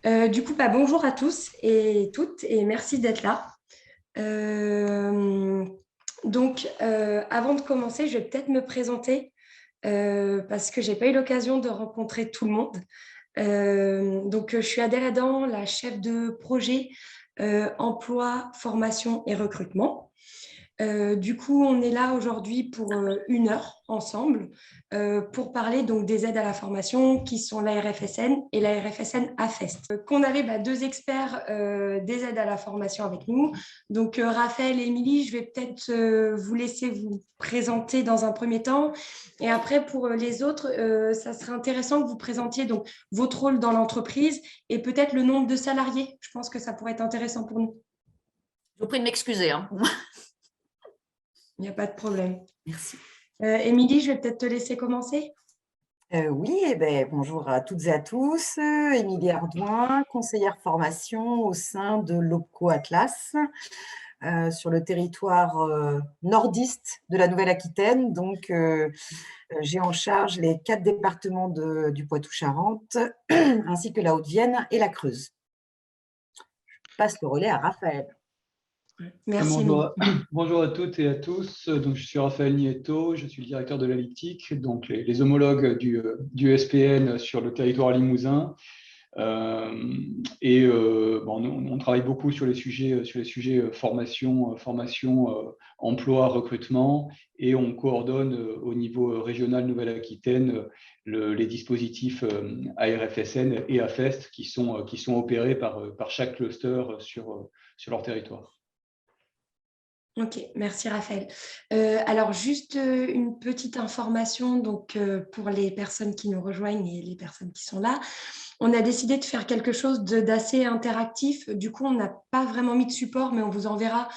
Du coup, bonjour à tous et toutes et merci d'être là. Euh, Avant de commencer, je vais peut-être me présenter parce que j'ai pas eu l'occasion de rencontrer tout le monde. Je suis Adèle Adam, la chef de projet emploi, formation et recrutement. Du coup, on est là aujourd'hui pour 1 heure ensemble pour parler donc des aides à la formation qui sont la RFSN et la RFSN AFEST. Qu'on avait deux experts des aides à la formation avec nous. Donc, Raphaël et Émilie, je vais peut-être vous laisser vous présenter dans un premier temps. Et après, pour les autres, ça serait intéressant que vous présentiez donc votre rôle dans l'entreprise et peut-être le nombre de salariés. Je pense que ça pourrait être intéressant pour nous. Je vous prie de m'excuser, hein. Il n'y a pas de problème. Merci. Émilie, je vais peut-être te laisser commencer. Oui, bonjour à toutes et à tous. Émilie Ardouin, conseillère formation au sein de l'OPCO Atlas sur le territoire nordiste de la Nouvelle-Aquitaine. Donc, j'ai en charge les 4 départements du Poitou-Charentes, ainsi que la Haute-Vienne et la Creuse. Je passe le relais à Raphaël. Merci. Bonjour à toutes et à tous. Donc, je suis Raphaël Nieto, je suis le directeur de la LICTIC, donc les homologues du SPN sur le territoire limousin. On travaille beaucoup sur les sujets formation, emploi, recrutement, et on coordonne au niveau régional Nouvelle-Aquitaine les dispositifs ARFSN et AFEST qui sont opérés par chaque cluster sur leur territoire. Ok, merci Raphaël. Alors juste une petite information pour les personnes qui nous rejoignent et les personnes qui sont là. On a décidé de faire quelque chose d'assez interactif. Du coup, on n'a pas vraiment mis de support, mais on vous enverra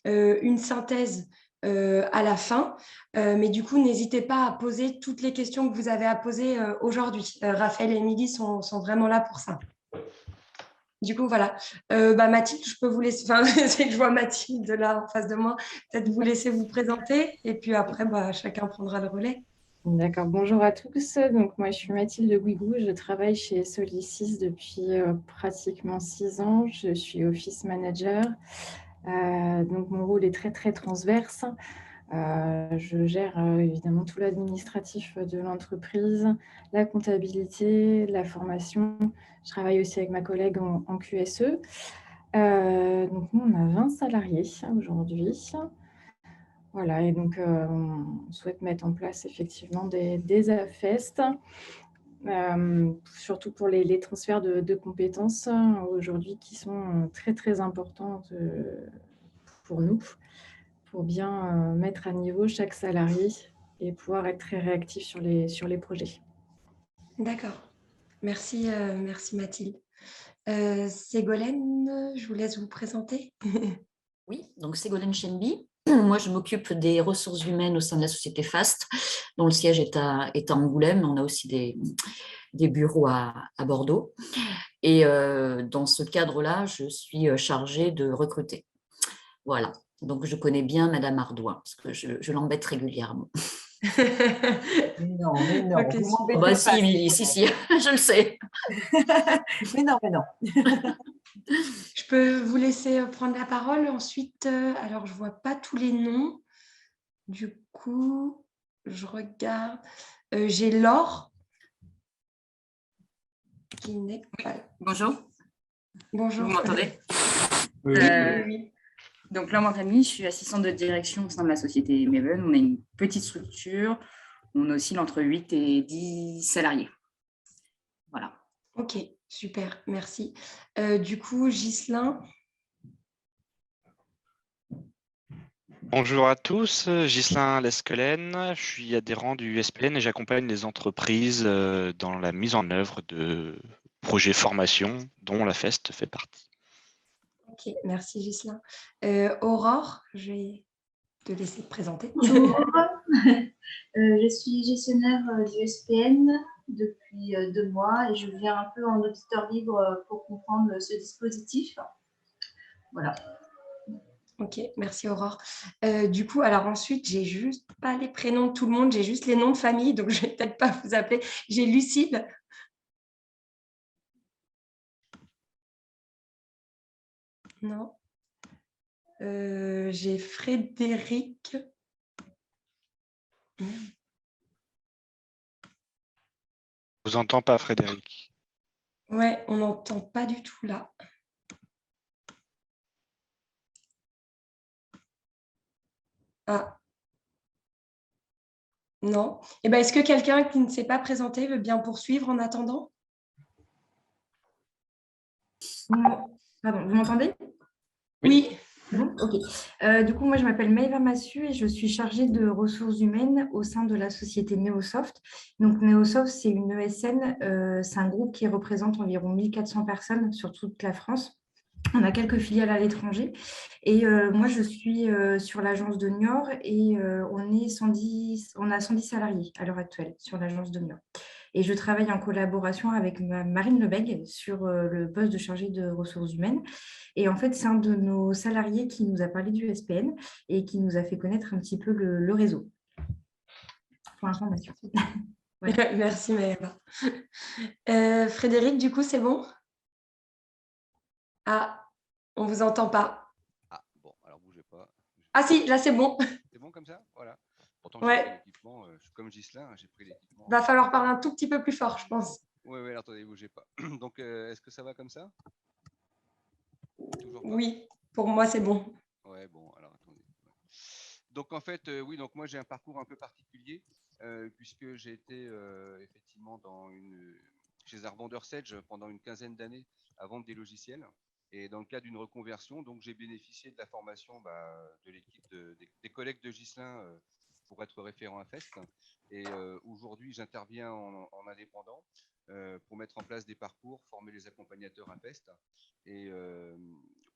une synthèse à la fin. Mais du coup, n'hésitez pas à poser toutes les questions que vous avez à poser aujourd'hui. Raphaël et Émilie sont vraiment là pour ça. Du coup, voilà. Mathilde, je peux vous laisser. Enfin, c'est que je vois Mathilde là en face de moi. Peut-être vous laisser vous présenter et puis après, chacun prendra le relais. D'accord, bonjour à tous. Donc, moi, je suis Mathilde Guigou. Je travaille chez Solisys depuis pratiquement 6 ans. Je suis office manager. Donc, mon rôle est très, très transverse. Je gère évidemment tout l'administratif de l'entreprise, la comptabilité, la formation. Je travaille aussi avec ma collègue en QSE. Donc, nous, on a 20 salariés aujourd'hui. Voilà, et donc on souhaite mettre en place effectivement des AFEST, surtout pour les transferts de compétences aujourd'hui qui sont très, très importantes pour nous, pour bien mettre à niveau chaque salarié et pouvoir être très réactif sur les projets. D'accord. Merci, merci Mathilde. Ségolène, je vous laisse vous présenter. Oui, donc Ségolène Chenby. Moi, je m'occupe des ressources humaines au sein de la société FAST, dont le siège est à Angoulême. On a aussi des bureaux à Bordeaux. Et dans ce cadre-là, je suis chargée de recruter. Voilà. Donc, je connais bien Madame Ardouin, parce que je l'embête régulièrement. Non, Ok, vous m'embêtez Bah, pas. si, Émilie, si, je le sais. mais non. Je peux vous laisser prendre la parole. Ensuite, alors je ne vois pas tous les noms. Du coup, je regarde. J'ai Laure. Qui n'est pas... Bonjour. Bonjour. Vous m'entendez? Oui. Oui. Donc là, moi, Camille, je suis assistante de direction au sein de la société Maven. On est une petite structure. On oscille entre 8 et 10 salariés. Voilà. Ok, super, merci. Du coup, Ghislain. Bonjour à tous, Ghislain Lesquelen, je suis adhérent du SPN et j'accompagne les entreprises dans la mise en œuvre de projets formation dont la FEST fait partie. Ok, merci Ghislain. Aurore, je vais te laisser te présenter. Bonjour, je suis gestionnaire du SPN depuis 2 mois et je viens un peu en auditeur libre pour comprendre ce dispositif. Voilà. Ok, merci Aurore. Du coup, alors ensuite, j'ai juste pas les prénoms de tout le monde, j'ai juste les noms de famille, donc je vais peut-être pas vous appeler. J'ai Lucille. Non. J'ai Frédéric. Je vous entends pas, Frédéric. Ouais, on n'entend pas du tout là. Ah. Non. Eh ben, est-ce que quelqu'un qui ne s'est pas présenté veut bien poursuivre en attendant? Non. Pardon, vous m'entendez? Oui. Bon, ok. Du coup, moi, je m'appelle Maëva Massu et je suis chargée de ressources humaines au sein de la société Neosoft. Donc, Neosoft, c'est une ESN, c'est un groupe qui représente environ 1400 personnes sur toute la France. On a quelques filiales à l'étranger. Et moi, je suis sur l'agence de Niort et on a 110 salariés à l'heure actuelle sur l'agence de Niort. Et je travaille en collaboration avec Marine Lebègue sur le poste de chargée de ressources humaines. Et en fait, c'est un de nos salariés qui nous a parlé du SPN et qui nous a fait connaître un petit peu le réseau. Pour information. Voilà. Merci Maëva. Frédéric, du coup, c'est bon? Ah, on ne vous entend pas. Ah, bon, alors bougez pas. Ah si, là c'est bon. C'est bon comme ça? Voilà. Pourtant, Ouais. j'ai pris l'équipement, comme Ghislain, j'ai pris l'équipement. Va falloir parler un tout petit peu plus fort, je pense. Oui, oui, attendez, bougez pas. Donc, est-ce que ça va comme ça? Toujours pas? Oui, pour moi, c'est bon. Ouais, bon, alors attendez. Donc, en fait, oui, donc moi, j'ai un parcours un peu particulier, puisque j'ai été effectivement chez un revendeur Sedge pendant une quinzaine d'années à vendre des logiciels. Et dans le cadre d'une reconversion, donc j'ai bénéficié de la formation de l'équipe des collègues de Ghislain pour être référent à Fest. Et aujourd'hui, j'interviens en indépendant pour mettre en place des parcours, former les accompagnateurs à Fest. Et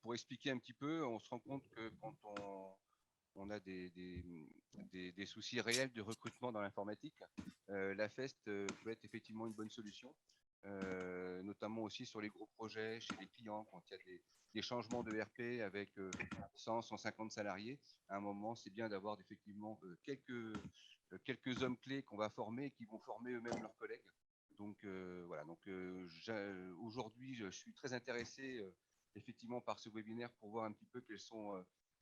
pour expliquer un petit peu, on se rend compte que quand on a des soucis réels de recrutement dans l'informatique, la FEST peut être effectivement une bonne solution, notamment aussi sur les gros projets chez les clients, quand il y a des changements de RP avec 100, 150 salariés. À un moment, c'est bien d'avoir effectivement quelques hommes clés qu'on va former et qui vont former eux-mêmes leurs collègues. Donc voilà, aujourd'hui, je suis très intéressé effectivement par ce webinaire pour voir un petit peu quels sont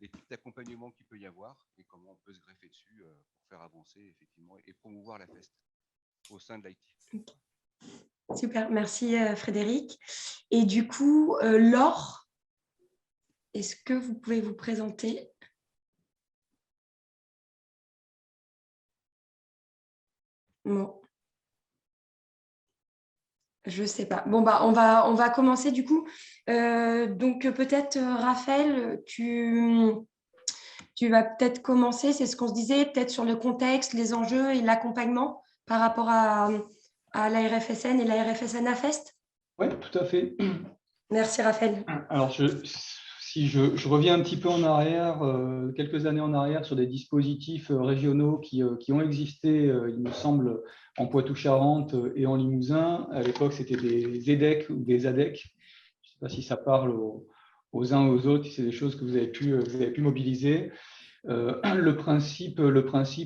les types d'accompagnement qu'il peut y avoir et comment on peut se greffer dessus pour faire avancer effectivement et promouvoir la FEST au sein de l'IT. Super, merci Frédéric. Et du coup, Laure, est-ce que vous pouvez vous présenter? Non. Je ne sais pas. Bon, bah, on va commencer du coup. Donc, peut-être, Raphaël, tu vas peut-être commencer, c'est ce qu'on se disait, peut-être sur le contexte, les enjeux et l'accompagnement par rapport à la RFSN et la RFSN à Fest. Oui, tout à fait. Merci, Raphaël. Alors, si je reviens un petit peu en arrière, quelques années en arrière, sur des dispositifs régionaux qui ont existé, il me semble, en Poitou-Charentes et en Limousin. À l'époque, c'était des EDEC ou des ADEC. Je ne sais pas si ça parle aux uns ou aux autres, si c'est des choses que vous avez pu mobiliser. Le principe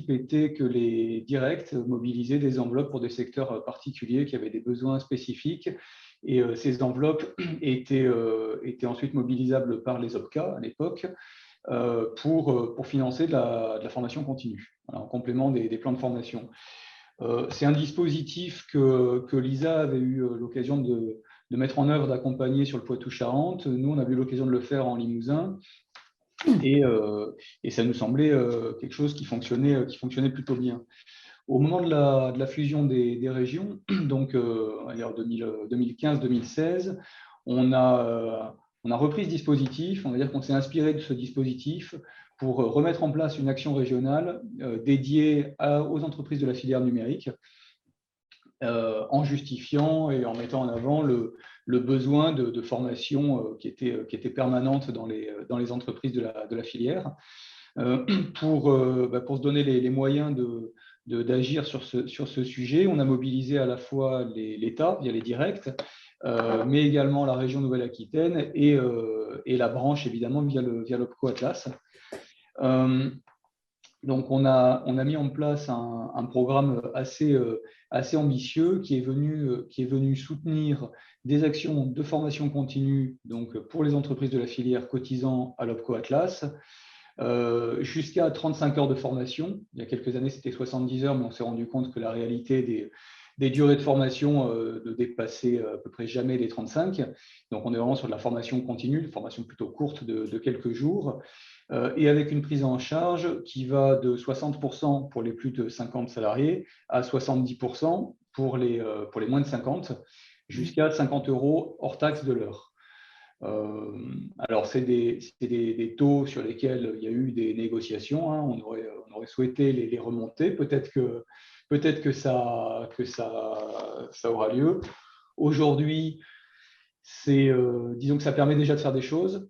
était que les directs mobilisaient des enveloppes pour des secteurs particuliers qui avaient des besoins spécifiques. Et ces enveloppes étaient ensuite mobilisables par les OPCA à l'époque pour financer de la formation continue, voilà, en complément des plans de formation. C'est un dispositif que l'ISA avait eu l'occasion de mettre en œuvre, d'accompagner sur le Poitou-Charentes. Nous, on a eu l'occasion de le faire en Limousin. Et ça nous semblait quelque chose qui fonctionnait plutôt bien. Au moment de la fusion des régions, donc en 2015-2016, on a repris ce dispositif. On va dire qu'on s'est inspiré de ce dispositif pour remettre en place une action régionale dédiée aux entreprises de la filière numérique, en justifiant et en mettant en avant le besoin de formation qui était permanente dans les entreprises de la filière, pour se donner les moyens d'agir sur ce sujet. On a mobilisé à la fois l'État via les directs, mais également la région Nouvelle-Aquitaine et la branche évidemment via l'OPCO Atlas. Donc on a mis en place un programme assez assez ambitieux qui est venu soutenir des actions de formation continue donc pour les entreprises de la filière cotisant à l'OPCO Atlas, jusqu'à 35 heures de formation. Il y a quelques années, c'était 70 heures, mais on s'est rendu compte que la réalité des durées de formation ne dépassait à peu près jamais les 35. Donc, on est vraiment sur de la formation continue, une formation plutôt courte de quelques jours, et avec une prise en charge qui va de 60% pour les plus de 50 salariés à 70% pour les moins de 50, jusqu'à 50 € hors taxe de l'heure. Alors, c'est des taux sur lesquels il y a eu des négociations, hein. On aurait souhaité les remonter. Peut-être que ça aura lieu. Aujourd'hui, disons que ça permet déjà de faire des choses,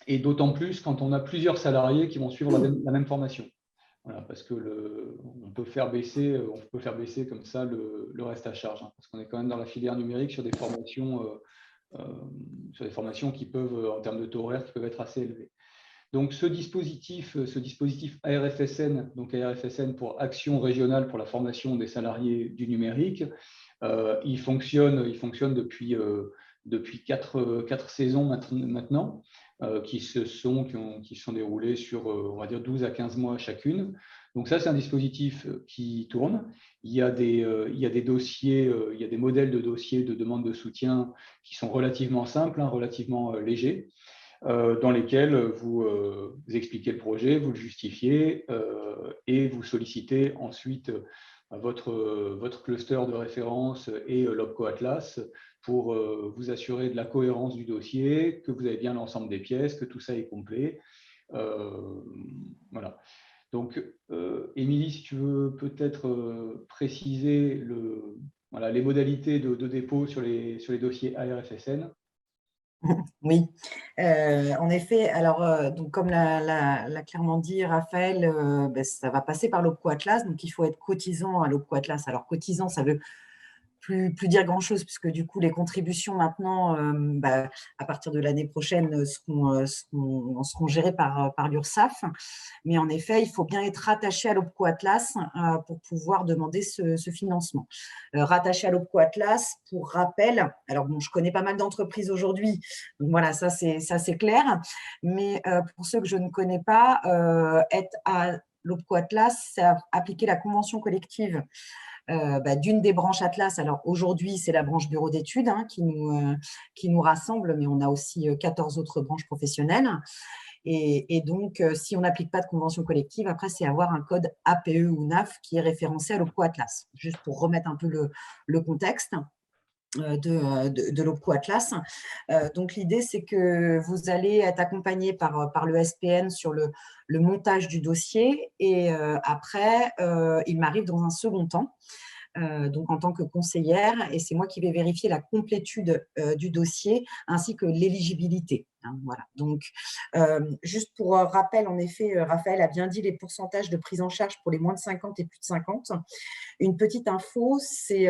et d'autant plus quand on a plusieurs salariés qui vont suivre la même formation. Voilà, parce que on peut faire baisser comme ça le reste à charge, hein, parce qu'on est quand même dans la filière numérique sur des formations qui peuvent, en termes de taux horaires, qui peuvent être assez élevés. Donc, ce dispositif ARFSN, donc ARFSN pour Action régionale pour la formation des salariés du numérique, il fonctionne depuis 4 saisons maintenant, qui se sont déroulées sur, on va dire, 12 à 15 mois chacune. Donc ça, c'est un dispositif qui tourne. Il y a des dossiers, il y a des modèles de dossiers de demande de soutien qui sont relativement simples, hein, relativement légers, dans lesquels vous expliquez le projet, vous le justifiez et vous sollicitez ensuite votre cluster de référence et l'OPCO Atlas pour vous assurer de la cohérence du dossier, que vous avez bien l'ensemble des pièces, que tout ça est complet. Voilà. Donc, Émilie, si tu veux peut-être préciser les modalités de dépôt sur les dossiers ARFSN. Oui, en effet. Alors, donc, comme l'a clairement dit Raphaël, ça va passer par l'OPCO Atlas. Donc, il faut être cotisant à l'OPCO Atlas. Alors, cotisant, ça veut plus dire grand-chose, puisque du coup, les contributions maintenant, à partir de l'année prochaine, seront gérées par l'URSSAF. Mais en effet, il faut bien être rattaché à l'OPCO Atlas pour pouvoir demander ce financement. Rattaché à l'OPCO Atlas, pour rappel, alors bon, je connais pas mal d'entreprises aujourd'hui, donc voilà, ça c'est clair. Mais pour ceux que je ne connais pas, être à l'OPCO Atlas, c'est appliquer la convention collective d'une des branches Atlas. Alors aujourd'hui, c'est la branche bureau d'études qui nous rassemble, mais on a aussi 14 autres branches professionnelles. Et donc, si on n'applique pas de convention collective, après, c'est avoir un code APE ou NAF qui est référencé à l'OPCO Atlas. Juste pour remettre un peu le contexte de l'OPCO Atlas. Donc, l'idée, c'est que vous allez être accompagné par le SPN sur le montage du dossier. Et après, il m'arrive dans un second temps, donc en tant que conseillère, et c'est moi qui vais vérifier la complétude du dossier ainsi que l'éligibilité. Voilà. Donc, juste pour rappel, en effet, Raphaël a bien dit les pourcentages de prise en charge pour les moins de 50 et plus de 50. Une petite info, c'est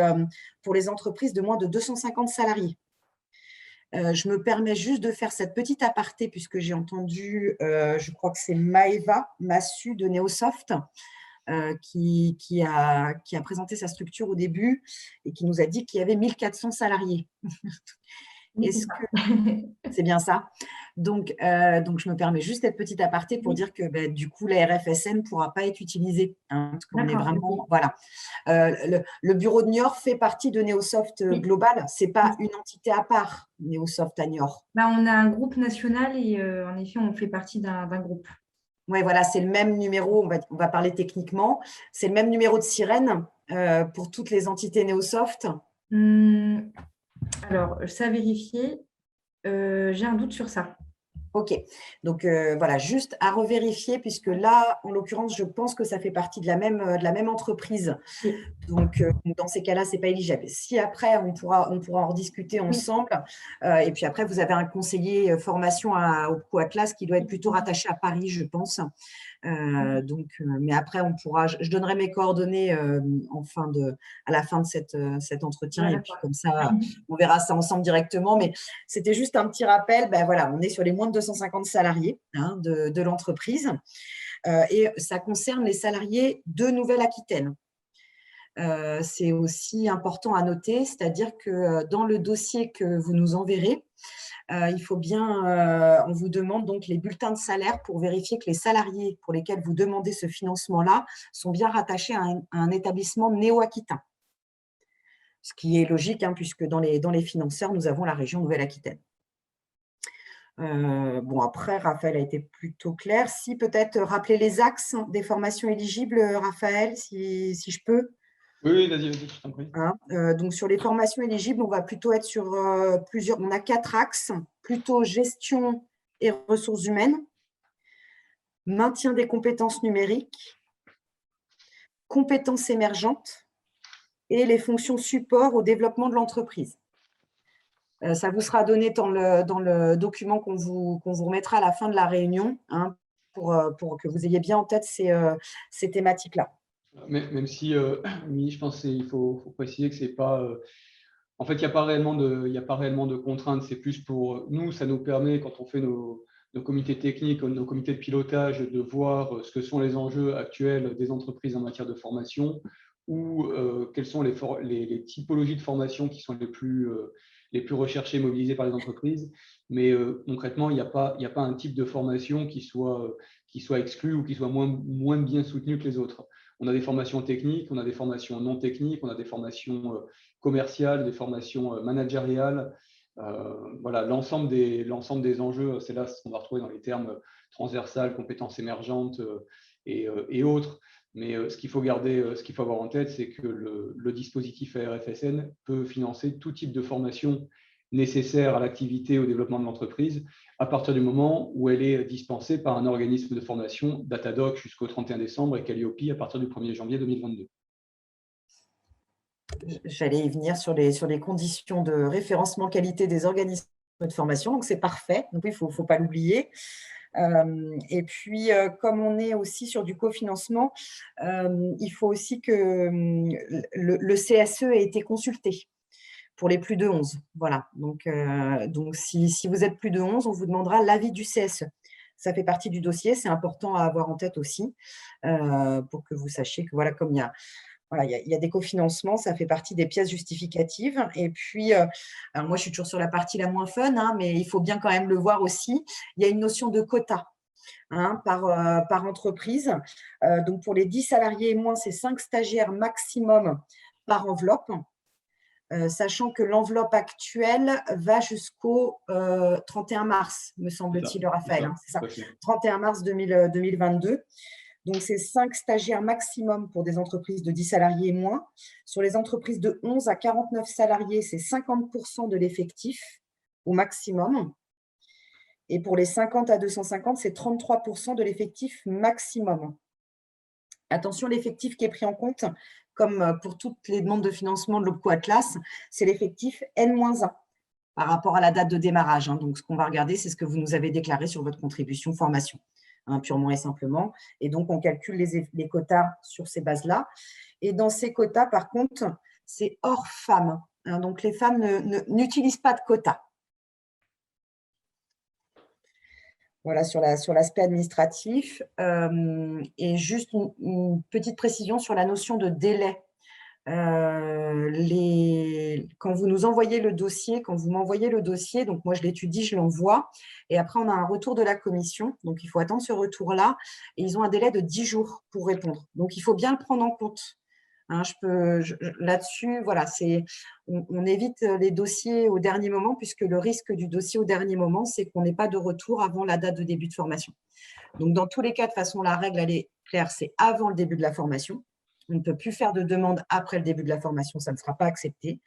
pour les entreprises de moins de 250 salariés. Je me permets juste de faire cette petite aparté puisque j'ai entendu, je crois que c'est Maëva Massu de Neosoft, qui a présenté sa structure au début et qui nous a dit qu'il y avait 1400 salariés. Est-ce que c'est bien ça? Donc, je me permets juste cette petite aparté pour dire que du coup, la RFSN ne pourra pas être utilisée. Parce qu'on est vraiment, voilà. Le bureau de Niort fait partie de Neosoft Global. Ce n'est pas une entité à part, Neosoft à Niort. On a un groupe national et en effet, on fait partie d'un groupe. Oui, voilà, c'est le même numéro, on va parler techniquement, c'est le même numéro de sirène pour toutes les entités Neosoft. Alors, ça a vérifié, j'ai un doute sur ça. Ok, donc voilà, juste à revérifier, puisque là, en l'occurrence, je pense que ça fait partie de la même entreprise. Donc, dans ces cas-là, ce n'est pas éligible. Si après, on pourra en rediscuter ensemble. Et puis après, vous avez un conseiller formation au OPCO Atlas qui doit être plutôt rattaché à Paris, je pense. Mais après, je donnerai mes coordonnées à la fin de cet entretien. Et puis comme ça, on verra ça ensemble directement. Mais c'était juste un petit rappel. Voilà, on est sur les moins de 250 salariés de l'entreprise. Et ça concerne les salariés de Nouvelle-Aquitaine. c'est aussi important à noter, c'est-à-dire que dans le dossier que vous nous enverrez, il faut bien, on vous demande donc les bulletins de salaire pour vérifier que les salariés pour lesquels vous demandez ce financement-là sont bien rattachés à un établissement néo-aquitain. Ce qui est logique, hein, puisque dans les financeurs, nous avons la région Nouvelle-Aquitaine. Bon, après, Raphaël a été plutôt clair. Si peut-être rappeler les axes des formations éligibles, Raphaël, si je peux. Oui, vas-y, je t'en prie. Hein, donc, sur les formations éligibles, on va plutôt être sur plusieurs. On a 4 axes, plutôt gestion et ressources humaines, maintien des compétences numériques, compétences émergentes et les fonctions support au développement de l'entreprise. Ça vous sera donné dans le document qu'on vous remettra à la fin de la réunion, hein, pour que vous ayez bien en tête ces thématiques-là. Même si, je pense qu'il faut préciser que c'est pas… en fait, il n'y a pas réellement de contraintes. C'est plus pour nous, ça nous permet, quand on fait nos comités techniques, nos comités de pilotage, de voir ce que sont les enjeux actuels des entreprises en matière de formation ou quelles sont les typologies de formation qui sont les plus recherchées et mobilisées par les entreprises. Mais concrètement, il n'y a pas un type de formation qui soit exclu ou qui soit moins bien soutenu que les autres. On a des formations techniques, on a des formations non techniques, on a des formations commerciales, des formations managériales. Voilà, l'ensemble des enjeux, c'est là ce qu'on va retrouver dans les termes transversales, compétences émergentes et autres. Mais ce qu'il faut avoir en tête, c'est que le dispositif ARFSN peut financer tout type de formation nécessaire à l'activité et au développement de l'entreprise à partir du moment où elle est dispensée par un organisme de formation, Datadoc jusqu'au 31 décembre et Calliope à partir du 1er janvier 2022. J'allais y venir sur les conditions de référencement qualité des organismes de formation, donc c'est parfait, donc il ne faut pas l'oublier. Et puis, comme on est aussi sur du cofinancement, il faut aussi que le CSE ait été consulté pour les plus de 11. Voilà, donc si vous êtes plus de 11, on vous demandera l'avis du CSE. Ça fait partie du dossier, c'est important à avoir en tête aussi, pour que vous sachiez que voilà, comme il y a des cofinancements, ça fait partie des pièces justificatives. Et puis, alors moi, je suis toujours sur la partie la moins fun, hein, mais il faut bien quand même le voir aussi. Il y a une notion de quota, hein, par entreprise. Donc, pour les 10 salariés et moins, c'est 5 stagiaires maximum par enveloppe, sachant que l'enveloppe actuelle va jusqu'au 31 mars, me semble-t-il, Raphaël. Hein, c'est ça, 31 mars 2022. Donc, c'est 5 stagiaires maximum pour des entreprises de 10 salariés et moins. Sur les entreprises de 11 à 49 salariés, c'est 50% de l'effectif au maximum. Et pour les 50 à 250, c'est 33% de l'effectif maximum. Attention, l'effectif qui est pris en compte, comme pour toutes les demandes de financement de l'OPCO Atlas, c'est l'effectif N-1 par rapport à la date de démarrage. Hein. Donc, ce qu'on va regarder, c'est ce que vous nous avez déclaré sur votre contribution formation. Hein, purement et simplement. Et donc, on calcule les quotas sur ces bases-là. Et dans ces quotas, par contre, c'est hors femmes. Hein, donc, les femmes n'utilisent pas de quotas. Voilà, sur l'aspect administratif. Et juste une petite précision sur la notion de délai. Quand vous nous envoyez le dossier, quand vous m'envoyez le dossier, donc moi je l'étudie, je l'envoie, et après on a un retour de la commission, donc il faut attendre ce retour-là, et ils ont un délai de 10 jours pour répondre. Donc il faut bien le prendre en compte. Hein, là-dessus, voilà, on évite les dossiers au dernier moment, puisque le risque du dossier au dernier moment, c'est qu'on n'ait pas de retour avant la date de début de formation. Donc dans tous les cas, de toute façon, la règle, elle est claire, c'est avant le début de la formation. On ne peut plus faire de demande après le début de la formation, ça ne sera pas accepté.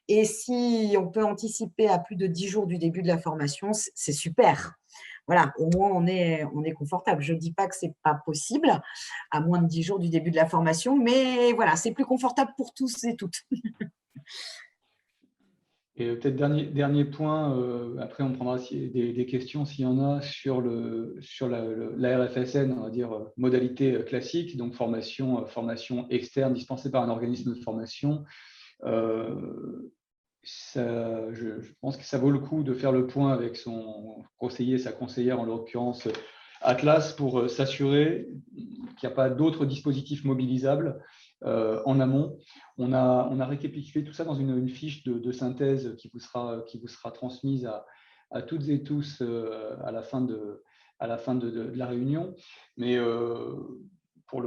Et si on peut anticiper à plus de 10 jours du début de la formation, c'est super. Voilà, au moins on est confortable. Je ne dis pas que ce n'est pas possible à moins de 10 jours du début de la formation, mais voilà, c'est plus confortable pour tous et toutes. Et peut-être dernier point, après on prendra des questions s'il y en a sur la RFSN, on va dire modalité classique, donc formation externe dispensée par un organisme de formation. Je pense que ça vaut le coup de faire le point avec son conseiller, sa conseillère, en l'occurrence Atlas, pour s'assurer qu'il n'y a pas d'autres dispositifs mobilisables en amont. On a récapitulé tout ça dans une fiche de synthèse qui vous sera transmise à toutes et tous à la fin de la réunion. Mais pour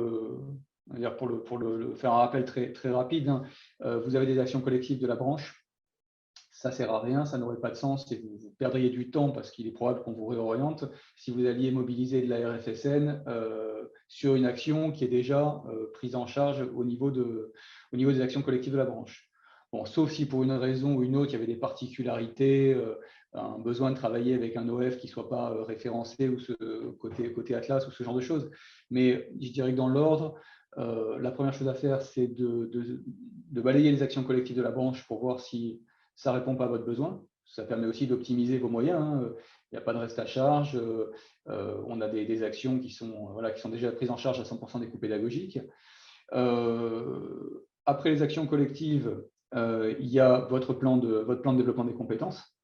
faire un rappel très rapide, hein, vous avez des actions collectives de la branche. Ça ne sert à rien, ça n'aurait pas de sens et vous perdriez du temps parce qu'il est probable qu'on vous réoriente si vous alliez mobiliser de la RFSN sur une action qui est déjà prise en charge au niveau des actions collectives de la branche. Bon, sauf si pour une raison ou une autre, il y avait des particularités, un besoin de travailler avec un OF qui ne soit pas référencé ou côté Atlas ou ce genre de choses. Mais je dirais que dans l'ordre, la première chose à faire, c'est de balayer les actions collectives de la branche pour voir si ça ne répond pas à votre besoin. Ça permet aussi d'optimiser vos moyens, hein. Il n'y a pas de reste à charge. On a des actions qui sont déjà prises en charge à 100% des coûts pédagogiques. Après les actions collectives, il y a votre plan de développement des compétences.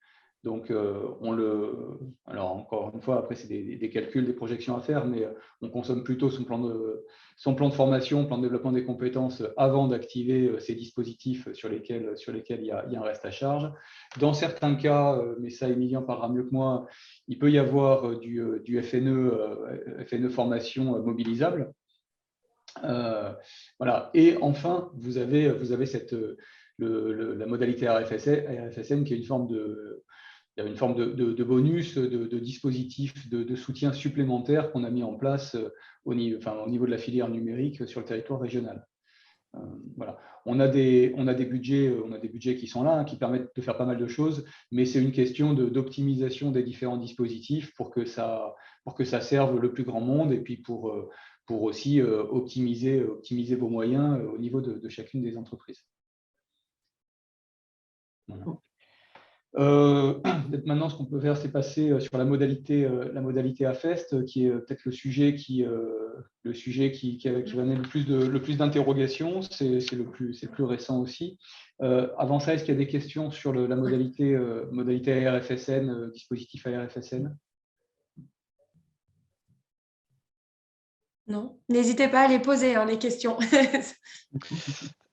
Donc, alors encore une fois, après, c'est des calculs, des projections à faire, mais on consomme plutôt son plan de formation, plan de développement des compétences avant d'activer ces dispositifs sur lesquels il y a un reste à charge. Dans certains cas, mais ça, Émilien parlera mieux que moi, il peut y avoir du FNE formation mobilisable. Voilà. Et enfin, vous avez la modalité RFSN qui est une forme de bonus, de dispositif de soutien supplémentaire qu'on a mis en place au niveau de la filière numérique sur le territoire régional. Voilà. On a des budgets qui sont là, hein, qui permettent de faire pas mal de choses, mais c'est une question d'optimisation des différents dispositifs pour que ça serve le plus grand monde et puis pour aussi optimiser vos moyens au niveau de chacune des entreprises. Voilà. Maintenant, ce qu'on peut faire, c'est passer sur la modalité AFEST, qui est peut-être le sujet qui va amener le plus d'interrogations. C'est le plus récent aussi. Avant ça, est-ce qu'il y a des questions sur la modalité ARFSN, dispositif ARFSN? Non, n'hésitez pas à les poser, hein, les questions.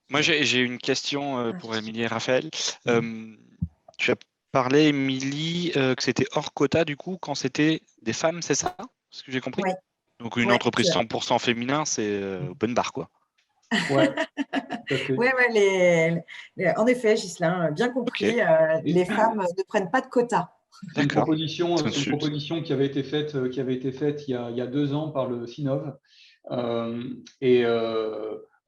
Moi, j'ai une question pour Émilie et Raphaël. Tu as parlé, Émilie, que c'était hors quota, du coup, quand c'était des femmes, c'est ça? Ce que j'ai compris? Oui. Donc, une entreprise 100% féminin, c'est open bar, quoi. Ouais. En effet, Ghislain, bien compris, les femmes ne prennent pas de quota. C'est une proposition qui avait été faite il y a 2 ans par le CINOV.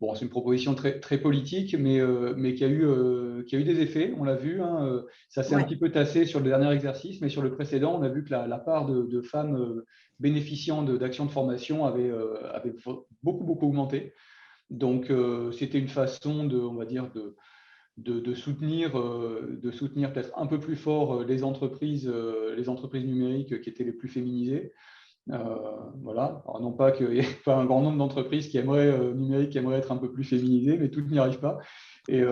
Bon, c'est une proposition très politique, mais qui a eu des effets, on l'a vu. Hein, ça s'est un petit peu tassé sur le dernier exercice, mais sur le précédent, on a vu que la part de femmes bénéficiant d'actions de formation avait beaucoup augmenté. Donc, c'était une façon on va dire, de soutenir peut-être un peu plus fort les entreprises numériques qui étaient les plus féminisées. Voilà. Alors, non pas qu'il n'y ait pas un grand nombre d'entreprises numériques qui aimeraient être un peu plus féminisées, mais toutes n'y arrivent pas. Et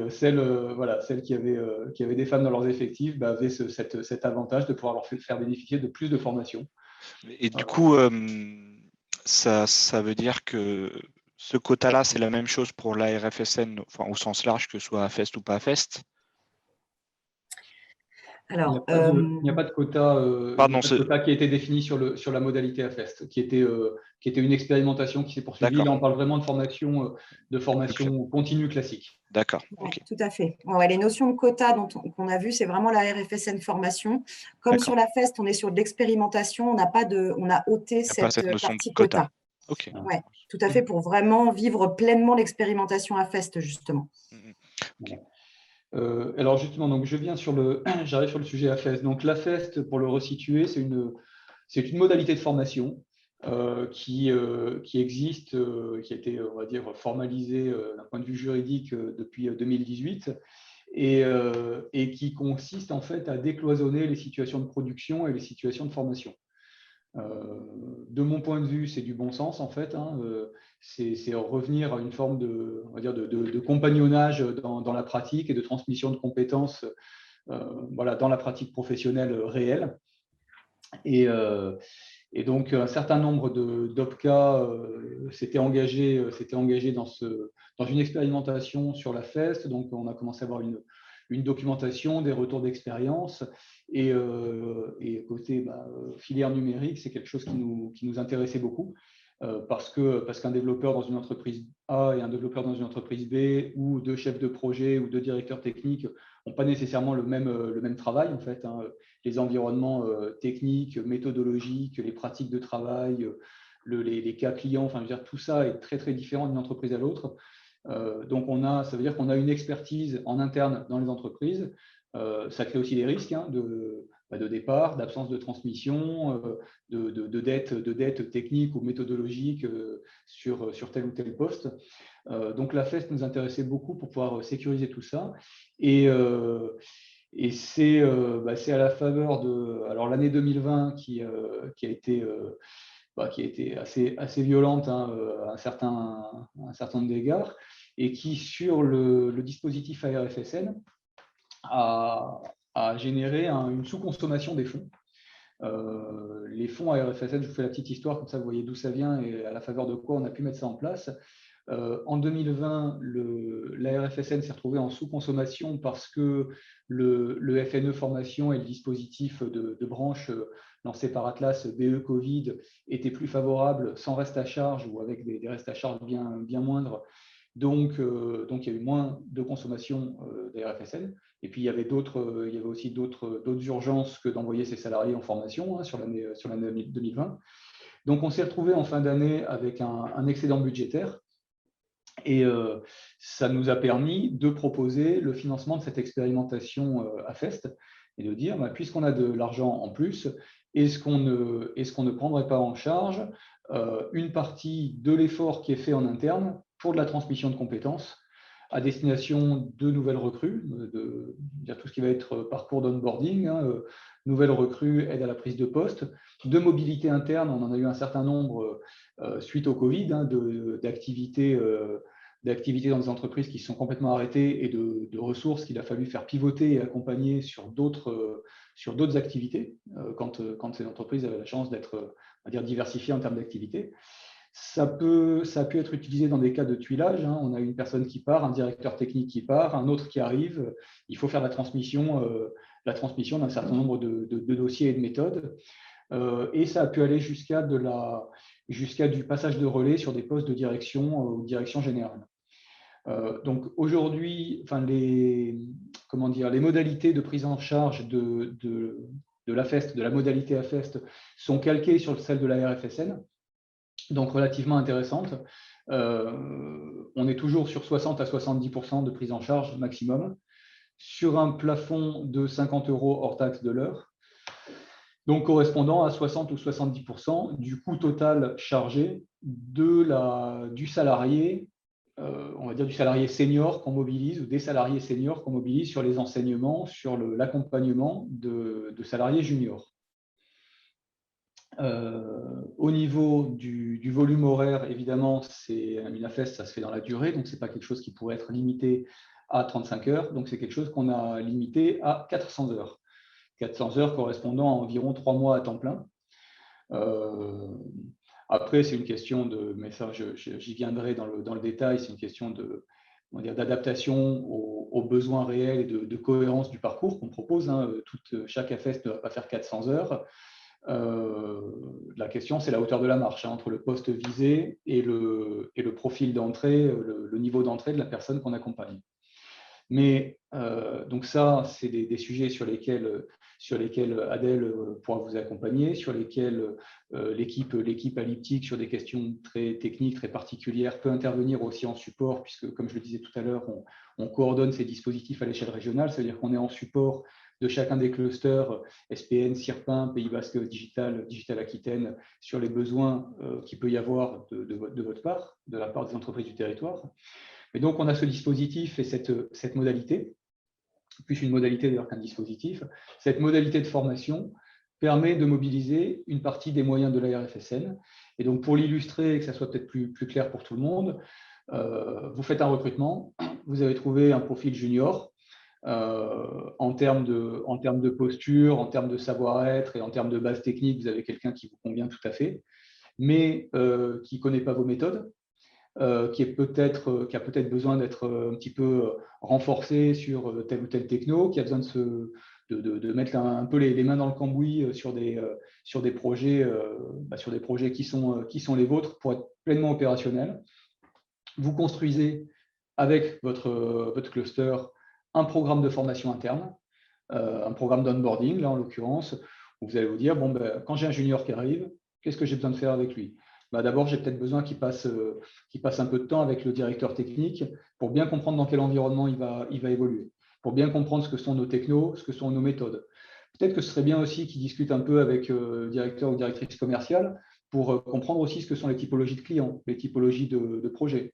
celles qui avaient des femmes dans leurs effectifs avaient cet avantage de pouvoir leur faire bénéficier de plus de formations. Et du coup, ça veut dire que ce quota-là, c'est la même chose pour la RFSN, enfin, au sens large, que ce soit AFEST ou pas AFEST? Alors, il n'y a pas de quota, qui a été défini sur la modalité AFEST, qui était une expérimentation qui s'est poursuivie. Là, on parle vraiment de formation continue classique. D'accord. Okay. Tout à fait. Ouais, les notions de quota qu'on a vues, c'est vraiment la RFSN formation. Comme sur la FEST, on est sur de l'expérimentation, on a ôté cette partie quota. Okay. Ouais, tout à fait, pour vraiment vivre pleinement l'expérimentation AFEST, justement. Okay. Alors justement, donc j'arrive sur le sujet AFEST. Donc l'AFEST, pour le resituer, c'est une modalité de formation qui existe, qui a été, on va dire, formalisée d'un point de vue juridique depuis 2018 et qui consiste en fait à décloisonner les situations de production et les situations de formation. De mon point de vue, c'est du bon sens en fait. Hein, c'est revenir à une forme de compagnonnage dans la pratique et de transmission de compétences dans la pratique professionnelle réelle. Et Et donc, un certain nombre d'OPCA s'étaient engagés dans une expérimentation sur la FEST. Donc, on a commencé à avoir une documentation, des retours d'expérience. Et côté filière numérique, c'est quelque chose qui nous intéressait beaucoup. Parce qu'un développeur dans une entreprise A et un développeur dans une entreprise B, ou deux chefs de projet ou deux directeurs techniques n'ont pas nécessairement le même travail, en fait, hein. Les environnements techniques, méthodologiques, les pratiques de travail, les cas clients, enfin, je veux dire, tout ça est très, très différent d'une entreprise à l'autre. Donc, ça veut dire qu'on a une expertise en interne dans les entreprises. Ça crée aussi des risques, hein, de départ, d'absence de transmission, de dette technique ou méthodologique sur tel ou tel poste. Donc, la FEST nous intéressait beaucoup pour pouvoir sécuriser tout ça. Et c'est à la faveur de l'année 2020 qui a été assez violente, hein, à un certain nombre d'égards, et qui, sur le dispositif ARFSN, a généré une sous-consommation des fonds. Les fonds ARFSN, je vous fais la petite histoire, comme ça vous voyez d'où ça vient et à la faveur de quoi on a pu mettre ça en place. En 2020, l'ARFSN s'est retrouvé en sous-consommation parce que le FNE formation et le dispositif de branche lancé par Atlas BE Covid était plus favorable sans reste à charge ou avec des restes à charge bien moindres. Donc, il y a eu moins de consommation d'ARFSN. Et puis, il y avait aussi d'autres urgences que d'envoyer ses salariés en formation, hein, sur l'année 2020. Donc, on s'est retrouvé en fin d'année avec un excédent budgétaire. Et ça nous a permis de proposer le financement de cette expérimentation à FEST et de dire, puisqu'on a de l'argent en plus, est-ce qu'on ne prendrait pas en charge une partie de l'effort qui est fait en interne pour de la transmission de compétences à destination de nouvelles recrues, dire tout ce qui va être parcours d'onboarding, hein, nouvelles recrues, aide à la prise de poste, de mobilité interne. On en a eu un certain nombre suite au Covid, hein, d'activités dans des entreprises qui se sont complètement arrêtées et de ressources qu'il a fallu faire pivoter et accompagner sur d'autres activités quand ces entreprises avaient la chance d'être, on va dire, diversifiées en termes d'activités. Ça a pu être utilisé dans des cas de tuilage, hein. On a une personne qui part, un directeur technique qui part, un autre qui arrive. Il faut faire la transmission d'un certain nombre de dossiers et de méthodes. Et ça a pu aller jusqu'à du passage de relais sur des postes de direction ou direction générale. Donc aujourd'hui, les modalités de prise en charge de la FEST, de la modalité AFEST, sont calquées sur celles de la RFSN. Donc relativement intéressante. On est toujours sur 60 à 70% de prise en charge maximum, sur un plafond de 50 € hors taxe de l'heure, donc correspondant à 60 ou 70% du coût total chargé du salarié, on va dire du salarié senior qu'on mobilise, ou des salariés seniors qu'on mobilise sur les enseignements, sur l'accompagnement de salariés juniors. Au niveau du volume horaire, évidemment, c'est une AFEST, ça se fait dans la durée, donc ce n'est pas quelque chose qui pourrait être limité à 35 heures, donc c'est quelque chose qu'on a limité à 400 heures. 400 heures correspondant à environ 3 mois à temps plein. Après, c'est une question mais ça, j'y viendrai dans le détail, c'est une question d'adaptation aux besoins réels et de cohérence du parcours qu'on propose, hein. Chaque AFEST ne va pas faire 400 heures. La question, c'est la hauteur de la marche, hein, entre le poste visé et le profil d'entrée, le niveau d'entrée de la personne qu'on accompagne. Mais donc ça, c'est des sujets sur lesquels Adèle pourra vous accompagner, sur lesquels l'équipe Alyptic, sur des questions très techniques, très particulières, peut intervenir aussi en support, puisque, comme je le disais tout à l'heure, on coordonne ces dispositifs à l'échelle régionale, c'est-à-dire qu'on est en support de chacun des clusters SPN, CIRPIN, Pays Basque Digital Aquitaine, sur les besoins qu'il peut y avoir de votre part, de la part des entreprises du territoire. Et donc, on a ce dispositif et cette modalité, plus une modalité d'ailleurs qu'un dispositif. Cette modalité de formation permet de mobiliser une partie des moyens de la RFSN. Et donc, pour l'illustrer et que ça soit peut-être plus clair pour tout le monde, vous faites un recrutement, vous avez trouvé un profil junior, en termes de posture, en termes de savoir-être et en termes de base technique, vous avez quelqu'un qui vous convient tout à fait, mais qui ne connaît pas vos méthodes, qui a peut-être besoin d'être un petit peu renforcé sur tel ou tel techno, qui a besoin de mettre un peu les mains dans le cambouis sur des projets qui sont les vôtres pour être pleinement opérationnels. Vous construisez avec votre cluster un programme de formation interne, un programme d'onboarding, là en l'occurrence, où vous allez vous dire, bon, quand j'ai un junior qui arrive, qu'est-ce que j'ai besoin de faire avec lui? D'abord, j'ai peut-être besoin qu'il passe un peu de temps avec le directeur technique pour bien comprendre dans quel environnement il va évoluer, pour bien comprendre ce que sont nos technos, ce que sont nos méthodes. Peut-être que ce serait bien aussi qu'il discute un peu avec le directeur ou directrice commerciale pour comprendre aussi ce que sont les typologies de clients, les typologies de projets.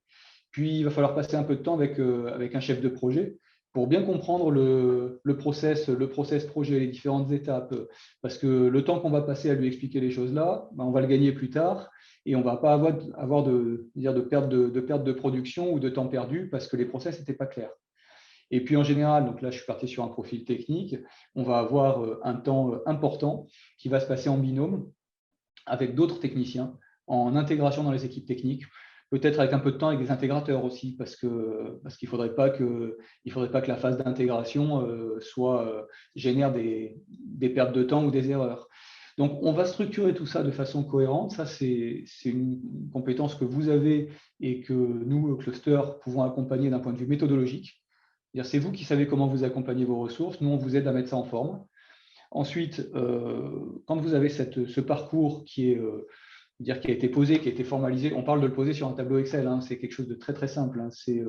Puis, il va falloir passer un peu de temps avec un chef de projet pour bien comprendre le process projet, les différentes étapes, parce que le temps qu'on va passer à lui expliquer les choses là, on va le gagner plus tard et on ne va pas avoir de perte de production ou de temps perdu parce que les process n'étaient pas clairs. Et puis en général, donc là je suis parti sur un profil technique, on va avoir un temps important qui va se passer en binôme avec d'autres techniciens, en intégration dans les équipes techniques, peut-être avec un peu de temps avec des intégrateurs aussi, parce qu'il ne faudrait pas que la phase d'intégration génère des pertes de temps ou des erreurs. Donc, on va structurer tout ça de façon cohérente. Ça, c'est une compétence que vous avez et que nous, Cluster, pouvons accompagner d'un point de vue méthodologique. C'est vous qui savez comment vous accompagnez vos ressources. Nous, on vous aide à mettre ça en forme. Ensuite, quand vous avez ce parcours qui a été posé, qui a été formalisé, on parle de le poser sur un tableau Excel, hein, c'est quelque chose de très très simple. Hein, c'est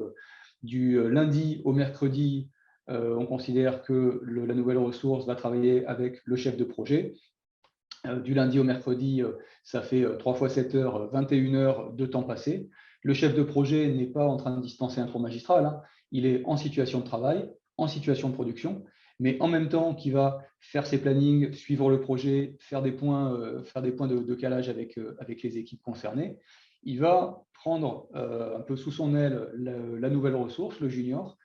du lundi au mercredi, on considère que la nouvelle ressource va travailler avec le chef de projet. Du lundi au mercredi, ça fait 3 fois 7 heures, 21 heures de temps passé. Le chef de projet n'est pas en train de dispenser un cours magistral, hein, il est en situation de travail, en situation de production, mais en même temps qu'il va faire ses plannings, suivre le projet, faire des points de calage avec les équipes concernées, il va prendre un peu sous son aile la nouvelle ressource, le junior,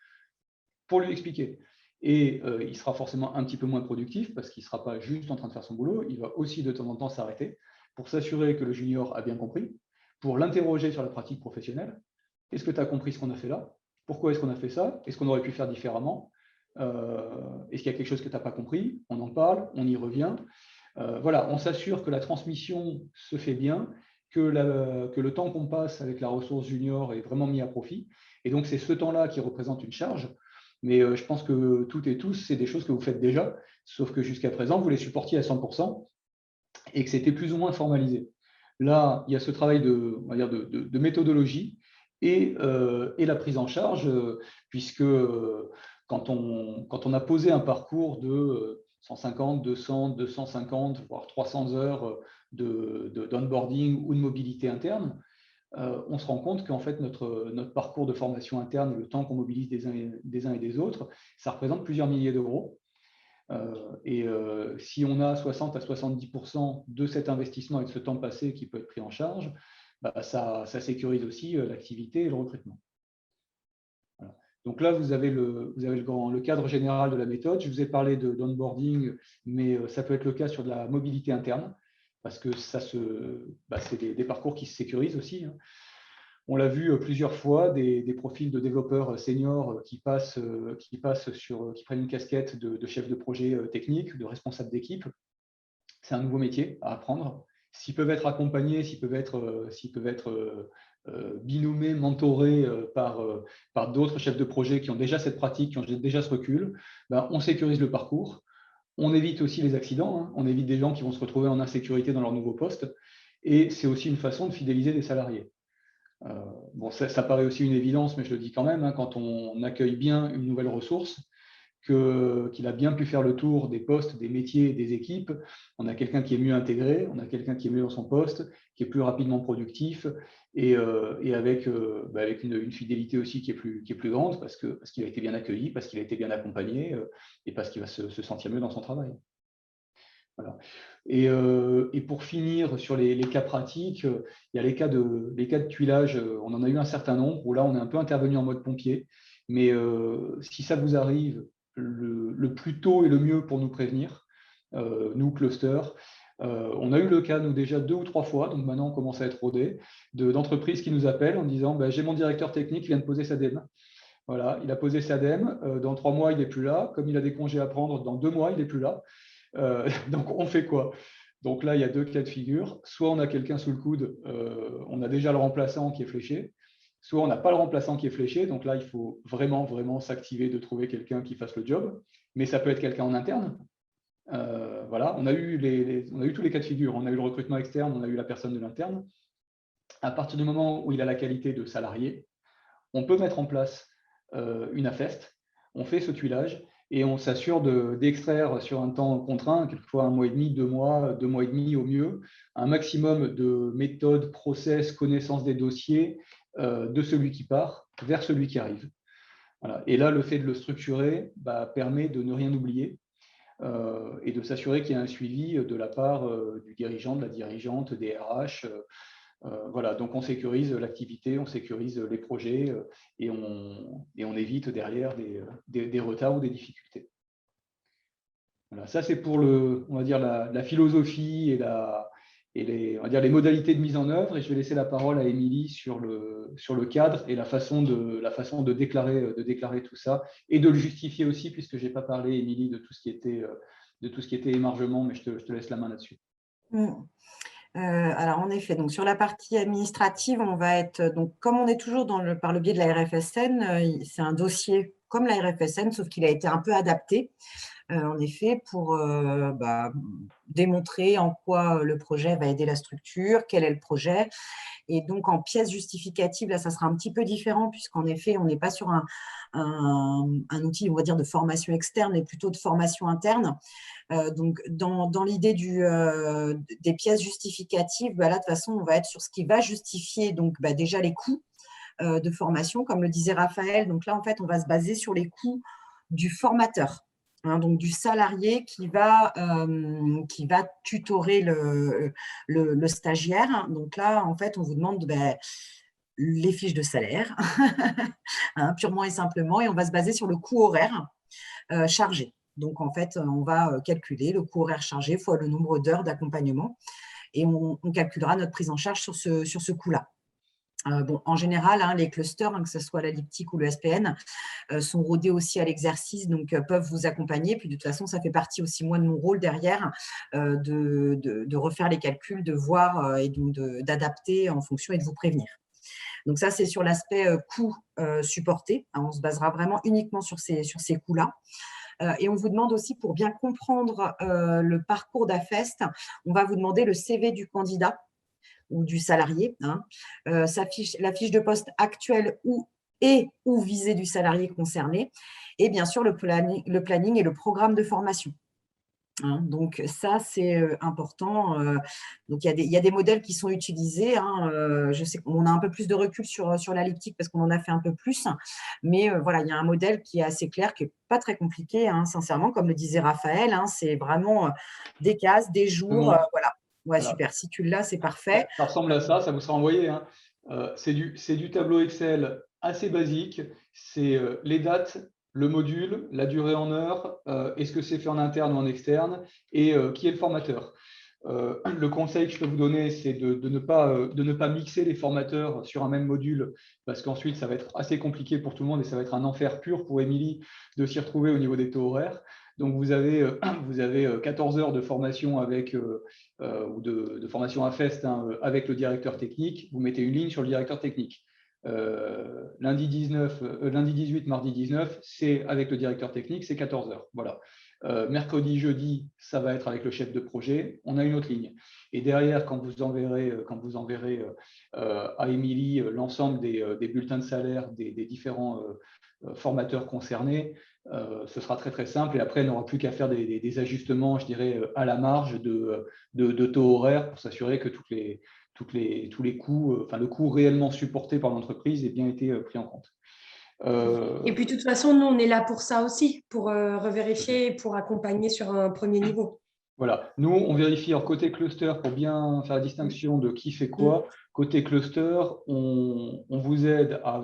pour lui expliquer. Et il sera forcément un petit peu moins productif parce qu'il ne sera pas juste en train de faire son boulot, il va aussi de temps en temps s'arrêter pour s'assurer que le junior a bien compris, pour l'interroger sur la pratique professionnelle. Est-ce que tu as compris ce qu'on a fait là? Pourquoi est-ce qu'on a fait ça? Est-ce qu'on aurait pu faire différemment? Est-ce qu'il y a quelque chose que tu n'as pas compris? On en parle, on y revient. Voilà, on s'assure que la transmission se fait bien, que le temps qu'on passe avec la ressource junior est vraiment mis à profit. Et donc, c'est ce temps-là qui représente une charge. Mais je pense que toutes et tous, c'est des choses que vous faites déjà, sauf que jusqu'à présent, vous les supportiez à 100% et que c'était plus ou moins formalisé. Là, il y a ce travail de méthodologie et la prise en charge, puisque quand on a posé un parcours de 150, 200, 250, voire 300 heures d'onboarding ou de mobilité interne, on se rend compte qu'en fait, notre parcours de formation interne et le temps qu'on mobilise des uns et des autres, ça représente plusieurs milliers d'euros. Si on a 60 à 70% de cet investissement et de ce temps passé qui peut être pris en charge, ça sécurise aussi l'activité et le recrutement. Voilà. Donc là, vous avez le cadre général de la méthode. Je vous ai parlé d'onboarding, mais ça peut être le cas sur de la mobilité interne, parce que c'est des parcours qui se sécurisent aussi. Hein. On l'a vu plusieurs fois, des profils de développeurs seniors qui prennent une casquette de chef de projet technique, de responsable d'équipe. C'est un nouveau métier à apprendre. S'ils peuvent être accompagnés, s'ils peuvent être binômés, mentorés par d'autres chefs de projet qui ont déjà cette pratique, qui ont déjà ce recul, on sécurise le parcours. On évite aussi les accidents, hein. On évite des gens qui vont se retrouver en insécurité dans leur nouveau poste. Et c'est aussi une façon de fidéliser des salariés. Ça paraît aussi une évidence, mais je le dis quand même, hein, quand on accueille bien une nouvelle ressource, qu'il a bien pu faire le tour des postes, des métiers, des équipes, on a quelqu'un qui est mieux intégré, on a quelqu'un qui est mieux dans son poste, qui est plus rapidement productif et avec une fidélité aussi qui est plus grande parce qu'il a été bien accueilli, parce qu'il a été bien accompagné et parce qu'il va se sentir mieux dans son travail. Voilà. Et pour finir sur les cas pratiques, il y a les cas de tuilage, on en a eu un certain nombre, où là on est un peu intervenu en mode pompier, mais si ça vous arrive le plus tôt et le mieux pour nous prévenir, nous, cluster. On a eu le cas, nous, déjà 2 ou 3 fois, donc maintenant on commence à être rodé, d'entreprises qui nous appellent en disant « j'ai mon directeur technique qui vient de poser sa DEM ». Voilà, il a posé sa DEM, dans 3 mois, il n'est plus là. Comme il a des congés à prendre, dans 2 mois, il n'est plus là. Donc, on fait quoi? Donc là, il y a 2 cas de figure. Soit on a quelqu'un sous le coude, on a déjà le remplaçant qui est fléché, soit on n'a pas le remplaçant qui est fléché. Donc là, il faut vraiment, vraiment s'activer de trouver quelqu'un qui fasse le job. Mais ça peut être quelqu'un en interne. Voilà, on a eu tous les cas de figure. On a eu le recrutement externe, on a eu la personne de l'interne. À partir du moment où il a la qualité de salarié, on peut mettre en place une AFEST, on fait ce tuilage et on s'assure d'extraire sur un temps contraint, quelquefois 1 mois et demi, 2 mois, 2 mois et demi au mieux, un maximum de méthodes, process, connaissances des dossiers de celui qui part vers celui qui arrive. Voilà. Et là, le fait de le structurer permet de ne rien oublier et de s'assurer qu'il y a un suivi de la part du dirigeant, de la dirigeante, des RH. Voilà, donc on sécurise l'activité, on sécurise les projets et on évite derrière des retards ou des difficultés. Voilà, ça c'est pour on va dire la philosophie et on va dire les modalités de mise en œuvre. Et je vais laisser la parole à Émilie sur le cadre et la façon de déclarer tout ça et de le justifier aussi, puisque je n'ai pas parlé, Émilie, de tout ce qui était émargement, mais je te laisse la main là-dessus. Alors, en effet, donc sur la partie administrative, on va être, donc comme on est toujours par le biais de la RFSN, c'est un dossier comme la RFSN, sauf qu'il a été un peu adapté, en effet, pour démontrer en quoi le projet va aider la structure, quel est le projet. Et donc, en pièce justificative, là, ça sera un petit peu différent, puisqu'en effet, on n'est pas sur un outil, on va dire, de formation externe, mais plutôt de formation interne. Donc, dans l'idée des pièces justificatives, là, de toute façon, on va être sur ce qui va justifier donc, déjà les coûts de formation, comme le disait Raphaël. Donc là, en fait, on va se baser sur les coûts du formateur. Donc du salarié qui va tutorer le stagiaire. Donc là, en fait, on vous demande les fiches de salaire, purement et simplement, et on va se baser sur le coût horaire chargé. Donc, en fait, on va calculer le coût horaire chargé fois le nombre d'heures d'accompagnement et on calculera notre prise en charge sur ce coût-là. En général, les clusters, que ce soit la LIPTIC ou le SPN, sont rodés aussi à l'exercice, donc peuvent vous accompagner. Puis de toute façon, ça fait partie aussi, moi, de mon rôle derrière, de refaire les calculs, de voir et d'adapter en fonction et de vous prévenir. Donc ça, c'est sur l'aspect coût supporté. On se basera vraiment uniquement sur ces coûts-là. Et on vous demande aussi, pour bien comprendre le parcours d'AFEST, on va vous demander le CV du candidat ou du salarié, la fiche de poste actuelle ou visée du salarié concerné, et bien sûr le planning et le programme de formation. Donc ça, c'est important. Donc il y a des modèles qui sont utilisés. Je sais qu'on a un peu plus de recul sur la LIPTIC parce qu'on en a fait un peu plus, mais voilà, il y a un modèle qui est assez clair, qui n'est pas très compliqué, sincèrement, comme le disait Raphaël. C'est vraiment des cases, des jours, voilà. Ouais, voilà. Super. Si tu l'as, c'est parfait. Ça ressemble à ça vous sera envoyé. C'est du tableau Excel assez basique. C'est les dates, le module, la durée en heures, est-ce que c'est fait en interne ou en externe, et qui est le formateur. Le conseil que je peux vous donner, c'est de ne pas mixer les formateurs sur un même module, parce qu'ensuite, ça va être assez compliqué pour tout le monde et ça va être un enfer pur pour Émilie de s'y retrouver au niveau des taux horaires. Donc, vous avez 14 heures de formation ou de formation à FEST avec le directeur technique. Vous mettez une ligne sur le directeur technique. Lundi 18, mardi 19, c'est avec le directeur technique, c'est 14 heures. Voilà. Mercredi, jeudi, ça va être avec le chef de projet. On a une autre ligne. Et derrière, quand vous enverrez à Émilie l'ensemble des bulletins de salaire des différents formateurs concernés, ce sera très très simple. Et après, on n'aura plus qu'à faire des ajustements, je dirais, à la marge de taux horaires pour s'assurer que tous les coûts, le coût réellement supporté par l'entreprise ait bien été pris en compte. Et puis, de toute façon, nous, on est là pour ça aussi, pour revérifier et pour accompagner sur un premier niveau. Voilà. Nous, on vérifie en côté cluster pour bien faire la distinction de qui fait quoi. Côté cluster, on vous aide à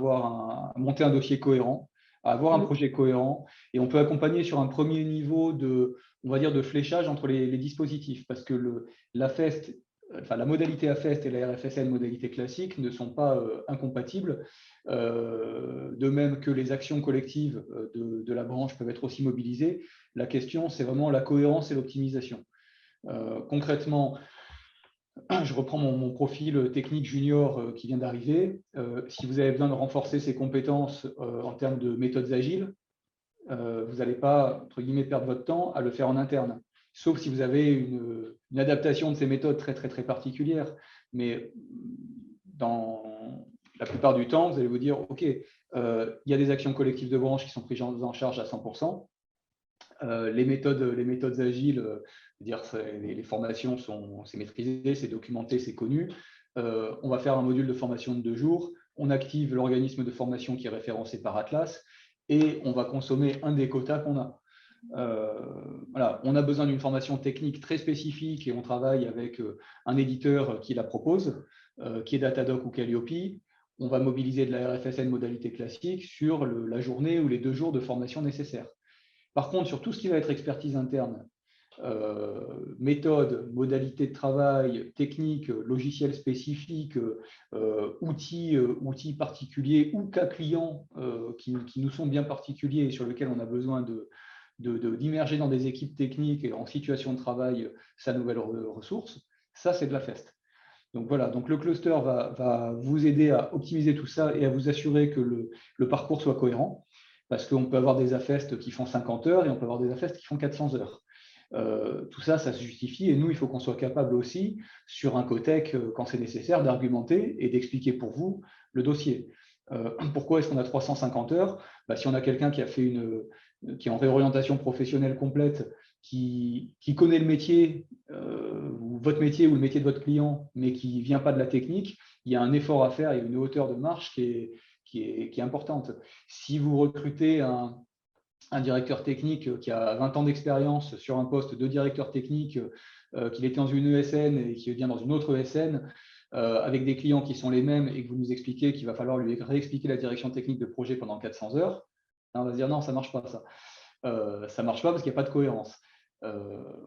monter un dossier cohérent, à avoir un projet cohérent, et on peut accompagner sur un premier niveau on va dire, de fléchage entre les dispositifs, parce que la modalité AFEST et la RFSN modalité classique ne sont pas incompatibles, de même que les actions collectives de la branche peuvent être aussi mobilisées. La question, c'est vraiment la cohérence et l'optimisation. Concrètement, je reprends mon profil technique junior qui vient d'arriver. Si vous avez besoin de renforcer ses compétences en termes de méthodes agiles, vous n'allez pas, entre guillemets, perdre votre temps à le faire en interne, sauf si vous avez une adaptation de ces méthodes très, très, très particulière. Mais dans la plupart du temps, vous allez vous dire, OK, il y a des actions collectives de branche qui sont prises en charge à 100%. Les méthodes agiles, les formations, c'est maîtrisé, c'est documenté, c'est connu. On va faire un module de formation de 2 jours. On active l'organisme de formation qui est référencé par Atlas et on va consommer un des quotas qu'on a. Voilà, on a besoin d'une formation technique très spécifique et on travaille avec un éditeur qui la propose, qui est Datadoc ou Calliope. On va mobiliser de la RFSN modalité classique sur la journée ou les 2 jours de formation nécessaires. Par contre, sur tout ce qui va être expertise interne, méthode, modalité de travail, technique, logiciel spécifique, outils particuliers ou cas clients qui nous sont bien particuliers et sur lesquels on a besoin d'immerger dans des équipes techniques et en situation de travail sa nouvelle ressource, ça c'est de la FEST. Donc voilà, donc le cluster va vous aider à optimiser tout ça et à vous assurer que le parcours soit cohérent, parce qu'on peut avoir des AFEST qui font 50 heures et on peut avoir des AFEST qui font 400 heures. Tout ça, ça se justifie et nous, il faut qu'on soit capable aussi, sur un cotec, quand c'est nécessaire, d'argumenter et d'expliquer pour vous le dossier. Pourquoi est-ce qu'on a 350 heures? Si on a quelqu'un qui est en réorientation professionnelle complète, qui connaît le métier, ou votre métier ou le métier de votre client, mais qui ne vient pas de la technique, il y a un effort à faire, il y a une hauteur de marche qui est importante. Si vous recrutez un directeur technique qui a 20 ans d'expérience sur un poste de directeur technique, qu'il était dans une ESN et qui vient dans une autre ESN, avec des clients qui sont les mêmes et que vous nous expliquez qu'il va falloir lui réexpliquer la direction technique de projet pendant 400 heures, on va se dire non, ça ne marche pas ça. Ça ne marche pas parce qu'il n'y a pas de cohérence.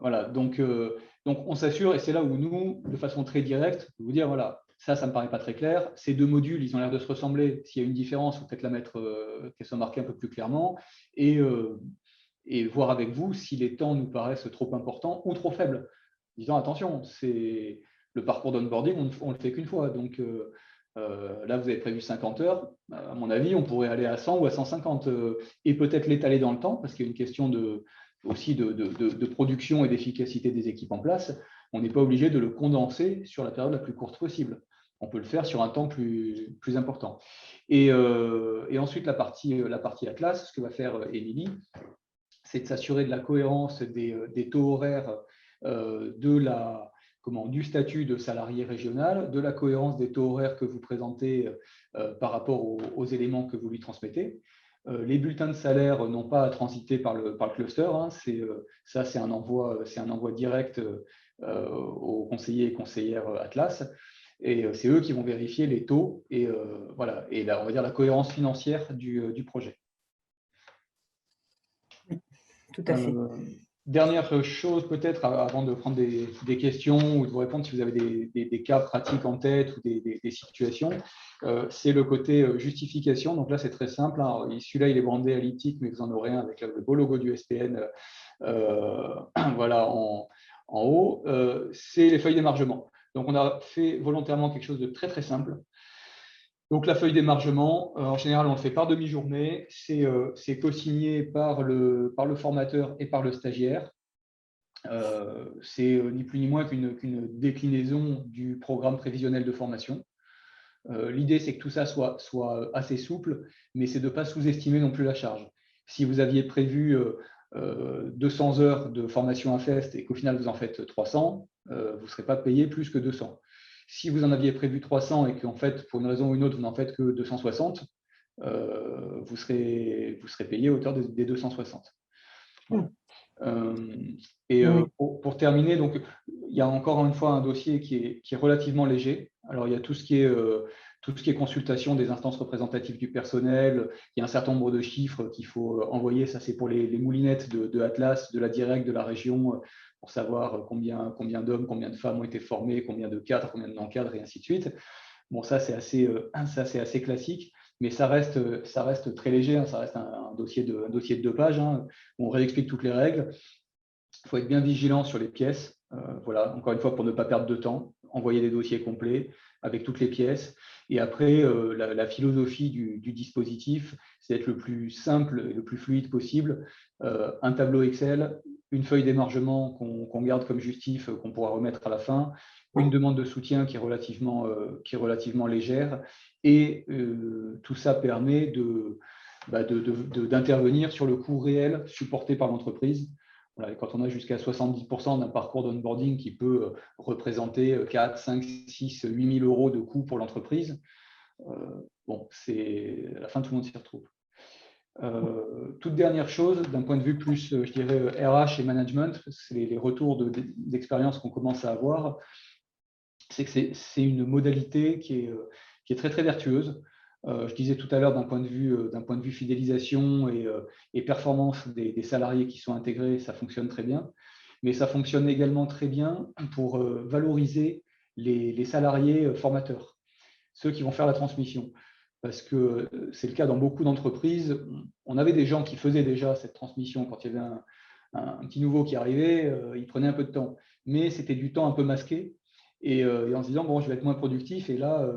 Voilà, donc on s'assure, et c'est là où nous, de façon très directe, vous dire voilà, ça ne me paraît pas très clair. Ces 2 modules, ils ont l'air de se ressembler. S'il y a une différence, il faut peut-être la mettre, qu'elle soit marquée un peu plus clairement, et voir avec vous si les temps nous paraissent trop importants ou trop faibles. Disant attention, c'est le parcours d'onboarding, on ne le fait qu'une fois. Donc là, vous avez prévu 50 heures. À mon avis, on pourrait aller à 100 ou à 150 et peut-être l'étaler dans le temps, parce qu'il y a une question aussi de production et d'efficacité des équipes en place. On n'est pas obligé de le condenser sur la période la plus courte possible. On peut le faire sur un temps plus important. Et ensuite, la partie Atlas, ce que va faire Émilie, c'est de s'assurer de la cohérence des taux horaires du statut de salarié régional, de la cohérence des taux horaires que vous présentez par rapport aux éléments que vous lui transmettez. Les bulletins de salaire n'ont pas à transiter par le cluster. Hein. C'est un envoi direct aux conseillers et conseillères Atlas. Et c'est eux qui vont vérifier les taux et, voilà, et on va dire la cohérence financière du projet. Tout à fait. Dernière chose peut-être avant de prendre des questions ou de vous répondre si vous avez des cas pratiques en tête ou des situations, c'est le côté justification. Donc là, c'est très simple. Hein. Celui-là, il est brandé elliptique, mais vous en aurez un avec le beau logo du SPN voilà, en haut. C'est les feuilles d'émargement. Donc, on a fait volontairement quelque chose de très, très simple. Donc, la feuille d'émargement, en général, on le fait par demi-journée. C'est co-signé par le formateur et par le stagiaire. C'est ni plus ni moins qu'une déclinaison du programme prévisionnel de formation. L'idée, c'est que tout ça soit assez souple, mais c'est de ne pas sous-estimer non plus la charge. Si vous aviez prévu 200 heures de formation à FEST et qu'au final, vous en faites 300, vous ne serez pas payé plus que 200. Si vous en aviez prévu 300 et qu'en fait, pour une raison ou une autre, vous n'en faites que 260, vous serez payé à hauteur des 260. Voilà. Pour terminer, donc, il y a encore une fois un dossier qui est relativement léger. Alors, il y a tout ce qui est tout ce qui est consultation des instances représentatives du personnel, il y a un certain nombre de chiffres qu'il faut envoyer. Ça, c'est pour les moulinettes de Atlas, de la Directe, de la région, pour savoir combien d'hommes, combien de femmes ont été formés, combien de cadres, combien de non-cadres, et ainsi de suite. Bon, ça, c'est assez classique, mais ça reste très léger, hein. Ça reste un dossier de 2 pages, hein, où on réexplique toutes les règles. Il faut être bien vigilant sur les pièces. Voilà, encore une fois, pour ne pas perdre de temps, envoyer des dossiers complets avec toutes les pièces. Et après, la philosophie du dispositif, c'est d'être le plus simple et le plus fluide possible. Un tableau Excel, une feuille d'émargement qu'on garde comme justif, qu'on pourra remettre à la fin, une demande de soutien qui est relativement légère. Et tout ça permet d'intervenir sur le coût réel supporté par l'entreprise. Voilà, et quand on a jusqu'à 70% d'un parcours d'onboarding qui peut représenter 4, 5, 6, 8 000 euros de coût pour l'entreprise, bon, c'est à la fin, tout le monde s'y retrouve. Toute dernière chose, d'un point de vue plus, je dirais, RH et management, c'est les retours d'expérience qu'on commence à avoir, c'est que c'est une modalité qui est très, très vertueuse. Je disais tout à l'heure, d'un point de vue fidélisation et performance des salariés qui sont intégrés, ça fonctionne très bien. Mais ça fonctionne également très bien pour valoriser les salariés formateurs, ceux qui vont faire la transmission. Parce que c'est le cas dans beaucoup d'entreprises. On avait des gens qui faisaient déjà cette transmission. Quand il y avait un petit nouveau qui arrivait, il prenait un peu de temps. Mais c'était du temps un peu masqué. Et en se disant, bon, je vais être moins productif. Et là,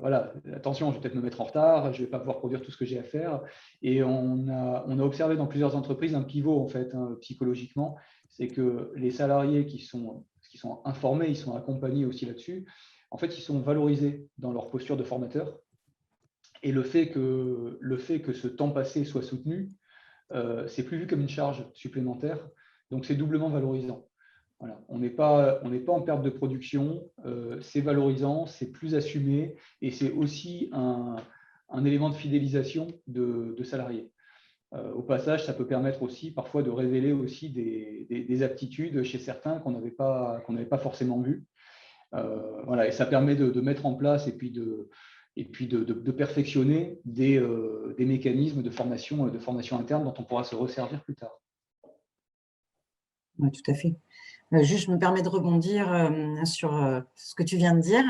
voilà, attention, je vais peut-être me mettre en retard, je ne vais pas pouvoir produire tout ce que j'ai à faire. Et on a observé dans plusieurs entreprises un pivot, en fait, hein, psychologiquement. C'est que les salariés qui sont informés, ils sont accompagnés aussi là-dessus. En fait, ils sont valorisés dans leur posture de formateur. Et le fait que ce temps passé soit soutenu, c'est plus vu comme une charge supplémentaire. Donc, c'est doublement valorisant. Voilà. On n'est pas en perte de production, c'est valorisant, c'est plus assumé et c'est aussi un élément de fidélisation de salariés. Au passage, ça peut permettre aussi parfois de révéler aussi des aptitudes chez certains qu'on n'avait pas forcément vues. Voilà, et ça permet de mettre en place et puis de perfectionner des mécanismes de formation interne dont on pourra se resservir plus tard. Oui, tout à fait. Juste, je me permets de rebondir sur ce que tu viens de dire.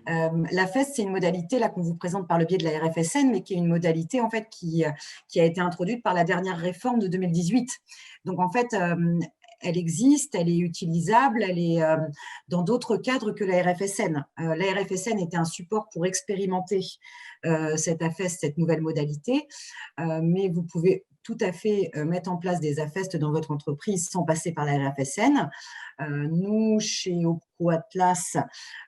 La FEST, c'est une modalité là qu'on vous présente par le biais de la RFSN, mais qui est une modalité en fait qui a été introduite par la dernière réforme de 2018. Donc en fait, elle existe, elle est utilisable, elle est dans d'autres cadres que la RFSN. La RFSN était un support pour expérimenter cette AFEST, cette nouvelle modalité, mais vous pouvez tout à fait mettre en place des AFEST dans votre entreprise sans passer par la RFSN. Nous, chez OPCO Atlas,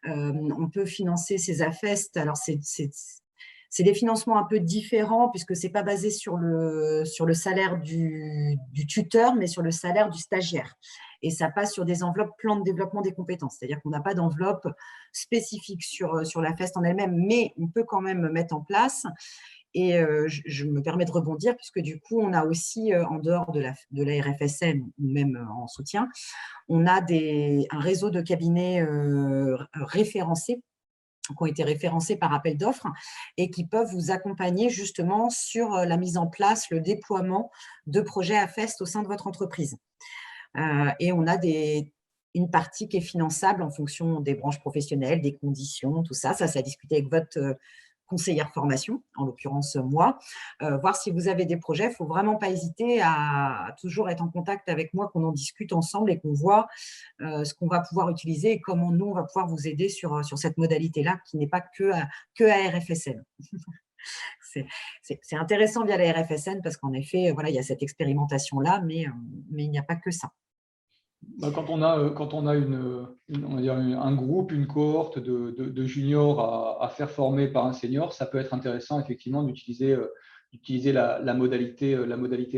on peut financer ces AFEST. Alors, c'est des financements un peu différents puisque ce n'est pas basé sur le salaire du tuteur, mais sur le salaire du stagiaire. Et ça passe sur des enveloppes plan de développement des compétences. C'est-à-dire qu'on n'a pas d'enveloppe spécifique sur la FEST en elle-même, mais on peut quand même mettre en place. Et je me permets de rebondir puisque du coup, on a aussi, en dehors de la RFSN ou même en soutien, on a un réseau de cabinets référencés qui ont été référencés par appel d'offres et qui peuvent vous accompagner justement sur la mise en place, le déploiement de projets AFEST au sein de votre entreprise. Et on a une partie qui est finançable en fonction des branches professionnelles, des conditions, tout ça. Ça, c'est à discuter avec votre conseillère formation, en l'occurrence moi, voir si vous avez des projets. Il ne faut vraiment pas hésiter à toujours être en contact avec moi, qu'on en discute ensemble et qu'on voit ce qu'on va pouvoir utiliser et comment nous, on va pouvoir vous aider sur cette modalité-là qui n'est pas que à RFSN. C'est intéressant via la RFSN parce qu'en effet, voilà, il y a cette expérimentation-là, mais il n'y a pas que ça. Quand on a on va dire un groupe, une cohorte de juniors à faire former par un senior, ça peut être intéressant effectivement d'utiliser la modalité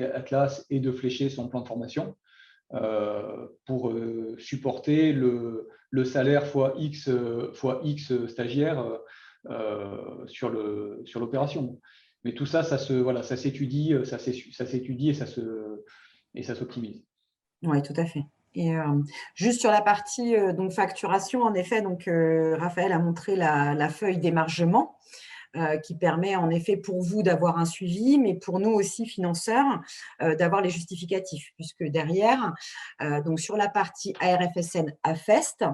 Atlas et de flécher son plan de formation pour supporter le salaire fois X stagiaires sur l'opération. Mais tout ça, ça s'étudie et ça s'optimise. Oui, tout à fait. Et juste sur la partie donc facturation, en effet, donc, Raphaël a montré la feuille d'émargement qui permet en effet pour vous d'avoir un suivi, mais pour nous aussi financeurs, d'avoir les justificatifs, puisque derrière, donc sur la partie ARFSN AFEST,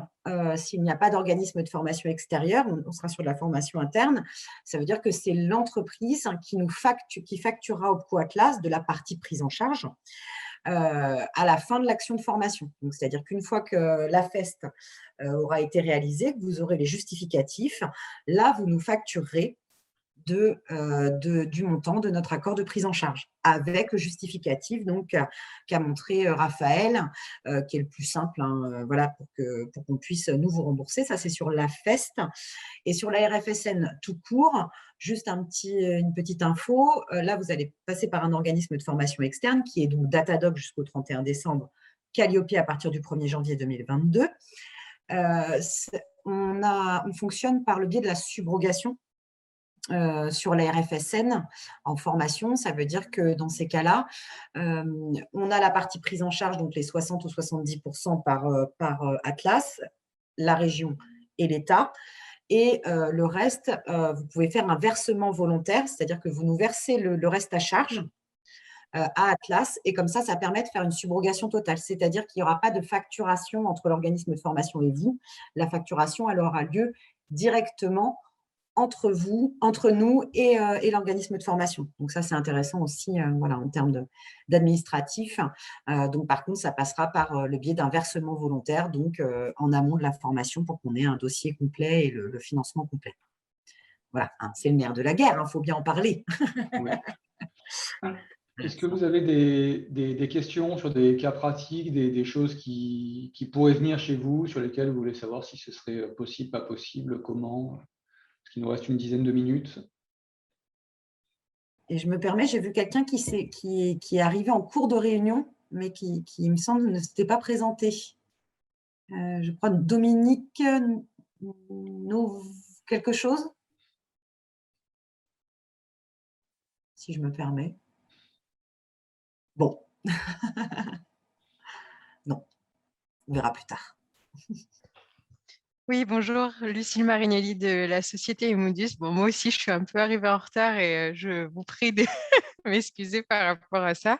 s'il n'y a pas d'organisme de formation extérieur, on sera sur de la formation interne, ça veut dire que c'est l'entreprise qui facturera au Opco Atlas de la partie prise en charge à la fin de l'action de formation. Donc, c'est-à-dire qu'une fois que l'AFEST aura été réalisée, que vous aurez les justificatifs, là, vous nous facturerez du montant de notre accord de prise en charge, avec le justificatif qu'a montré Raphaël, qui est le plus simple, hein, voilà, pour qu'on puisse nous vous rembourser. Ça, c'est sur l'AFEST. Et sur la RFSN tout court, juste une petite info, là, vous allez passer par un organisme de formation externe qui est donc Datadog jusqu'au 31 décembre, Calliope à partir du 1er janvier 2022. On fonctionne par le biais de la subrogation sur la RFSN en formation. Ça veut dire que dans ces cas-là, on a la partie prise en charge, donc les 60 ou 70% par Atlas, la région et l'État. Et le reste, vous pouvez faire un versement volontaire, c'est-à-dire que vous nous versez le reste à charge à Atlas, et comme ça permet de faire une subrogation totale, c'est-à-dire qu'il n'y aura pas de facturation entre l'organisme de formation et vous. La facturation, elle aura lieu directement entre nous et l'organisme de formation. Donc ça, c'est intéressant aussi voilà, en termes d'administratif. Donc par contre, ça passera par le biais d'un versement volontaire, donc en amont de la formation pour qu'on ait un dossier complet et le financement complet. Voilà, hein, c'est le nerf de la guerre, il faut bien en parler. Oui. Est-ce que vous avez des questions sur des cas pratiques, des choses qui pourraient venir chez vous, sur lesquelles vous voulez savoir si ce serait possible, pas possible, comment? Parce qu'il nous reste une dizaine de minutes. Et je me permets, j'ai vu quelqu'un qui est arrivé en cours de réunion, mais qui il me semble, ne s'était pas présenté. Je crois Dominique, quelque chose? Si je me permets. Bon. Non, on verra plus tard. Oui, bonjour, Lucille Marignelli de la société Emudus. Bon, moi aussi, je suis un peu arrivée en retard et je vous prie de m'excuser par rapport à ça.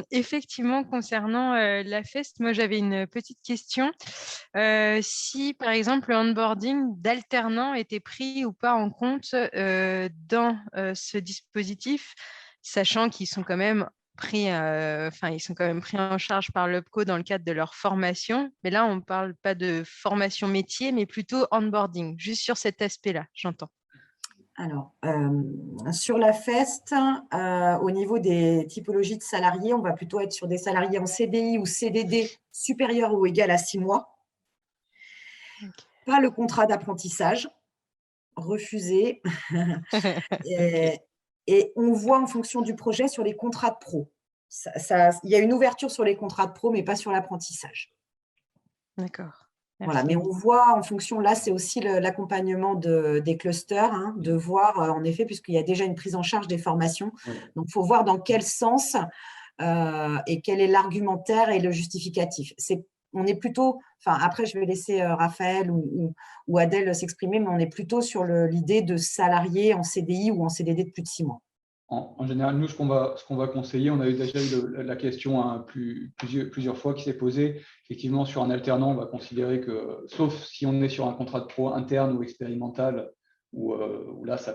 Effectivement, concernant la FEST, moi, j'avais une petite question. Si, par exemple, le onboarding d'alternants était pris ou pas en compte dans ce dispositif, sachant qu'ils sont quand même pris en charge par l'OPCO dans le cadre de leur formation. Mais là, on ne parle pas de formation métier, mais plutôt onboarding, juste sur cet aspect-là, j'entends. Alors, sur la FEST, au niveau des typologies de salariés, on va plutôt être sur des salariés en CDI ou CDD supérieurs ou égal à 6 mois. Okay. Pas le contrat d'apprentissage, refusé. Et on voit en fonction du projet sur les contrats de pro. Il y a une ouverture sur les contrats de pro, mais pas sur l'apprentissage. D'accord. Voilà, mais on voit en fonction, là, c'est aussi l'accompagnement des clusters, hein, de voir, en effet, puisqu'il y a déjà une prise en charge des formations. Oui. Donc, il faut voir dans quel sens et quel est l'argumentaire et le justificatif. On est plutôt, enfin, après, je vais laisser Raphaël ou Adèle s'exprimer, mais on est plutôt sur l'idée de salariés en CDI ou en CDD de plus de 6 mois. En général, nous, ce qu'on va conseiller, on a déjà eu la question plusieurs fois qui s'est posée. Effectivement, sur un alternant, on va considérer que, sauf si on est sur un contrat de pro interne ou expérimental, où là, la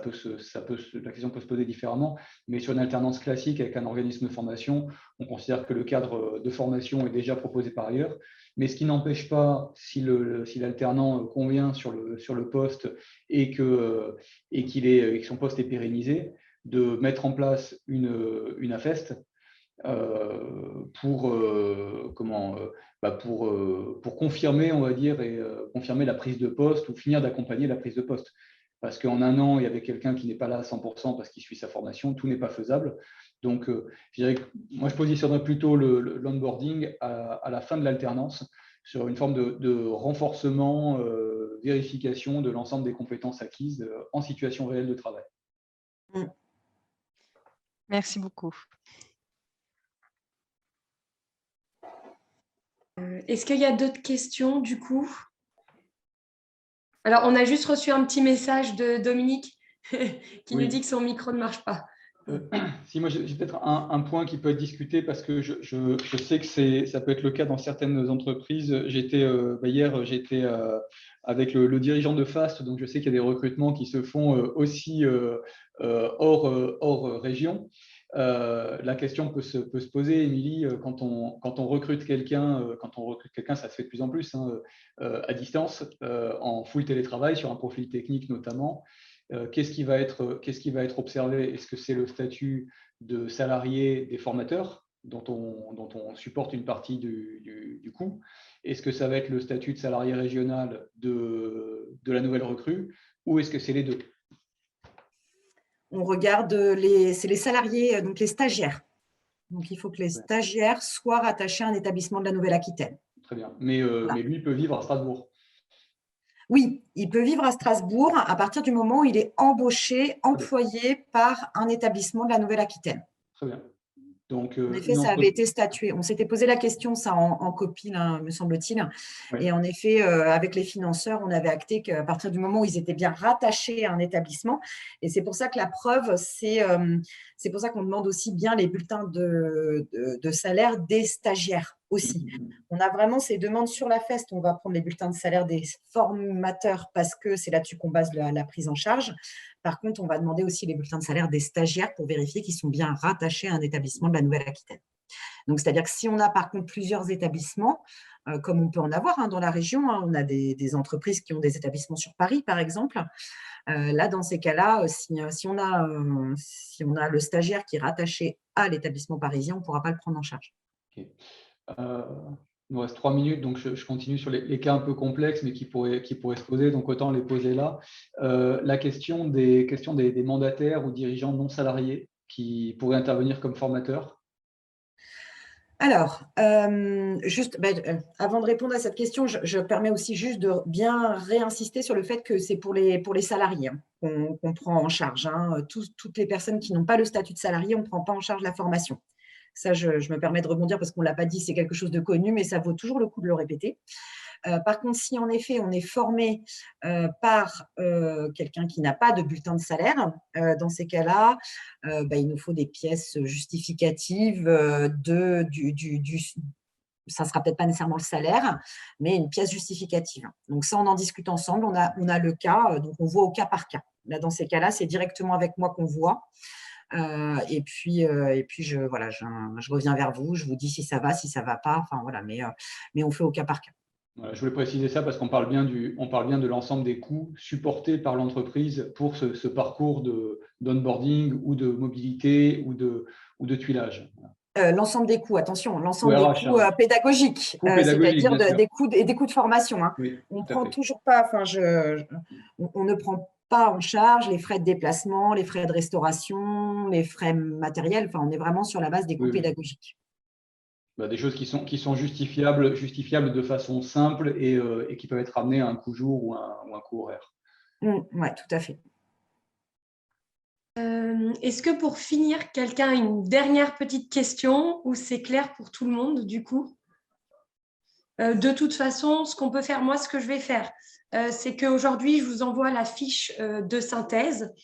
question peut se poser différemment. Mais sur une alternance classique avec un organisme de formation, on considère que le cadre de formation est déjà proposé par ailleurs. Mais ce qui n'empêche pas, si l'alternant convient sur le poste et que son poste est pérennisé, de mettre en place une AFEST pour confirmer, on va dire, et confirmer la prise de poste ou finir d'accompagner la prise de poste. Parce qu'en un an, il y avait quelqu'un qui n'est pas là à 100% parce qu'il suit sa formation, tout n'est pas faisable. Donc, je dirais que moi, je positionnerais plutôt l'onboarding à la fin de l'alternance sur une forme de renforcement, vérification de l'ensemble des compétences acquises en situation réelle de travail. Merci beaucoup. Est-ce qu'il y a d'autres questions du coup? Alors, on a juste reçu un petit message de Dominique qui nous dit que son micro ne marche pas. Si, moi, j'ai peut-être un point qui peut être discuté parce que je sais que ça peut être le cas dans certaines entreprises. Hier, j'étais avec le dirigeant de Fast, donc je sais qu'il y a des recrutements qui se font aussi hors région. La question peut se poser, Émilie, quand on recrute quelqu'un, ça se fait de plus en plus à distance, en full télétravail, sur un profil technique notamment. Qu'est-ce qui va être observé? Est-ce que c'est le statut de salarié des formateurs dont on supporte une partie du coût? Est-ce que ça va être le statut de salarié régional de la nouvelle recrue, ou est-ce que c'est les deux? On regarde c'est les salariés, donc les stagiaires. Donc, il faut que les stagiaires soient rattachés à un établissement de la Nouvelle-Aquitaine. Très bien. Mais lui, il peut vivre à Strasbourg. Oui, il peut vivre à Strasbourg à partir du moment où il est embauché, employé par un établissement de la Nouvelle-Aquitaine. Très bien. Donc, en effet, ça avait été statué. On s'était posé la question, ça, en copie, là, me semble-t-il. Oui. Et en effet, avec les financeurs, on avait acté qu'à partir du moment où ils étaient bien rattachés à un établissement, et c'est pour ça que la preuve, c'est pour ça qu'on demande aussi bien les bulletins de salaire des stagiaires aussi. On a vraiment ces demandes sur la FEST. On va prendre les bulletins de salaire des formateurs parce que c'est là-dessus qu'on base la prise en charge. Par contre, on va demander aussi les bulletins de salaire des stagiaires pour vérifier qu'ils sont bien rattachés à un établissement de la Nouvelle-Aquitaine. Donc, c'est-à-dire que si on a par contre plusieurs établissements, comme on peut en avoir dans la région, on a des entreprises qui ont des établissements sur Paris, par exemple. Là, dans ces cas-là, si on a le stagiaire qui est rattaché à l'établissement parisien, on ne pourra pas le prendre en charge. Okay. Il nous reste 3 minutes, donc je continue sur les cas un peu complexes, mais qui pourraient se poser, donc autant les poser là. La question des mandataires ou dirigeants non salariés qui pourraient intervenir comme formateurs. Alors, avant de répondre à cette question, je permets aussi juste de bien réinsister sur le fait que c'est pour les salariés qu'on prend en charge. Toutes les personnes qui n'ont pas le statut de salarié, on ne prend pas en charge la formation. Ça, je me permets de rebondir parce qu'on ne l'a pas dit, c'est quelque chose de connu, mais ça vaut toujours le coup de le répéter. Par contre, si en effet on est formé par quelqu'un qui n'a pas de bulletin de salaire, dans ces cas-là, il nous faut des pièces justificatives ça ne sera peut-être pas nécessairement le salaire, mais une pièce justificative. Donc ça, on en discute ensemble. On a le cas, donc on voit au cas par cas. Là, dans ces cas-là, c'est directement avec moi qu'on voit. Et puis je reviens vers vous, je vous dis si ça va, si ça ne va pas. Enfin, voilà, mais on fait au cas par cas. Voilà, je voulais préciser ça parce qu'on parle bien de l'ensemble des coûts supportés par l'entreprise pour ce parcours d'onboarding ou de mobilité ou de tuilage. L'ensemble des coûts, attention, l'ensemble des coûts pédagogiques, c'est-à-dire des coûts de formation. Oui, on ne prend toujours pas, on ne prend pas en charge les frais de déplacement, les frais de restauration, les frais matériels. Enfin, on est vraiment sur la base des coûts pédagogiques. Des choses qui sont justifiables de façon simple et qui peuvent être amenées à un coût jour ou un coût horaire. Oui, tout à fait. Est-ce que pour finir, quelqu'un a une dernière petite question ou c'est clair pour tout le monde du coup? De toute façon, ce qu'on peut faire, moi, ce que je vais faire, c'est qu'aujourd'hui, je vous envoie la fiche de synthèse.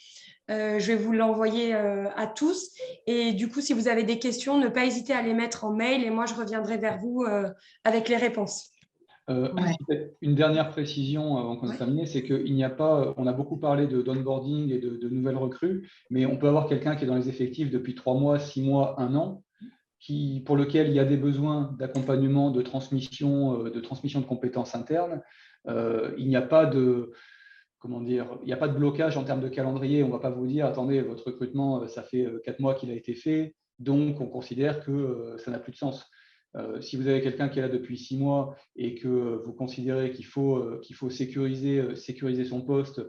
Je vais vous l'envoyer à tous. Et du coup, si vous avez des questions, ne pas hésiter à les mettre en mail et moi, je reviendrai vers vous avec les réponses. Une dernière précision avant qu'on ait terminé, c'est qu'il n'y a pas, on a beaucoup parlé d'onboarding et de nouvelles recrues, mais on peut avoir quelqu'un qui est dans les effectifs depuis 3 mois, 6 mois, 1 an, pour lequel il y a des besoins d'accompagnement, de transmission de compétences internes. Il n'y a pas de blocage en termes de calendrier. On ne va pas vous dire, attendez, votre recrutement, ça fait 4 mois qu'il a été fait, donc on considère que ça n'a plus de sens. Si vous avez quelqu'un qui est là depuis 6 mois et que vous considérez qu'il faut sécuriser son poste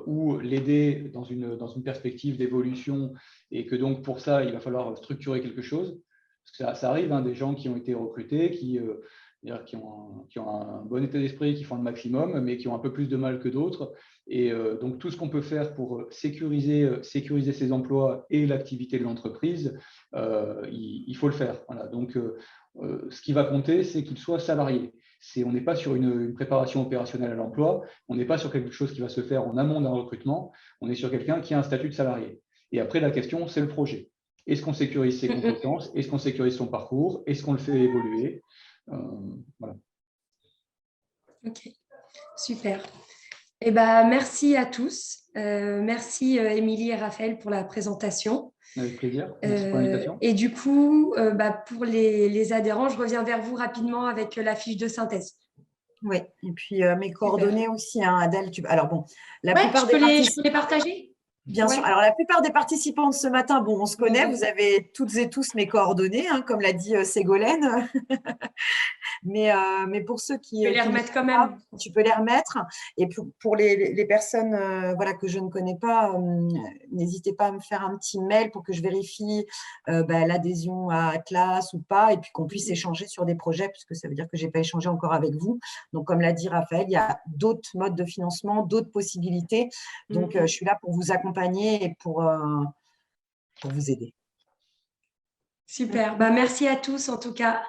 ou l'aider dans une perspective d'évolution et que donc pour ça, il va falloir structurer quelque chose, parce que ça arrive, des gens qui ont été recrutés, qui c'est-à-dire qui ont un bon état d'esprit, qui font le maximum, mais qui ont un peu plus de mal que d'autres. Et donc, tout ce qu'on peut faire pour sécuriser ces emplois et l'activité de l'entreprise, il faut le faire. Voilà. Donc, ce qui va compter, c'est qu'ils soient salariés. On n'est pas sur une préparation opérationnelle à l'emploi, on n'est pas sur quelque chose qui va se faire en amont d'un recrutement, on est sur quelqu'un qui a un statut de salarié. Et après, la question, c'est le projet. Est-ce qu'on sécurise ses compétences? Est-ce qu'on sécurise son parcours? Est-ce qu'on le fait évoluer? Voilà. Ok, super. Eh ben, merci à tous. Merci Émilie et Raphaël pour la présentation. Avec plaisir. Merci pour l'invitation. Et du coup, pour les adhérents, je reviens vers vous rapidement avec la fiche de synthèse. Oui, et puis mes coordonnées aussi, hein, Adèle. Alors bon, la Ouais, plupart je peux les partager? Bien sûr. Alors, la plupart des participants de ce matin, bon, on se connaît, vous avez toutes et tous mes coordonnées, hein, comme l'a dit Ségolène. mais pour ceux qui… Tu peux les remettre quand même. Tu peux les remettre. Et pour les personnes voilà, que je ne connais pas, n'hésitez pas à me faire un petit mail pour que je vérifie l'adhésion à Atlas ou pas, et puis qu'on puisse échanger sur des projets, puisque ça veut dire que je n'ai pas échangé encore avec vous. Donc, comme l'a dit Raphaël, il y a d'autres modes de financement, d'autres possibilités. Donc, je suis là pour vous accompagner et pour vous aider. Super. Merci à tous en tout cas.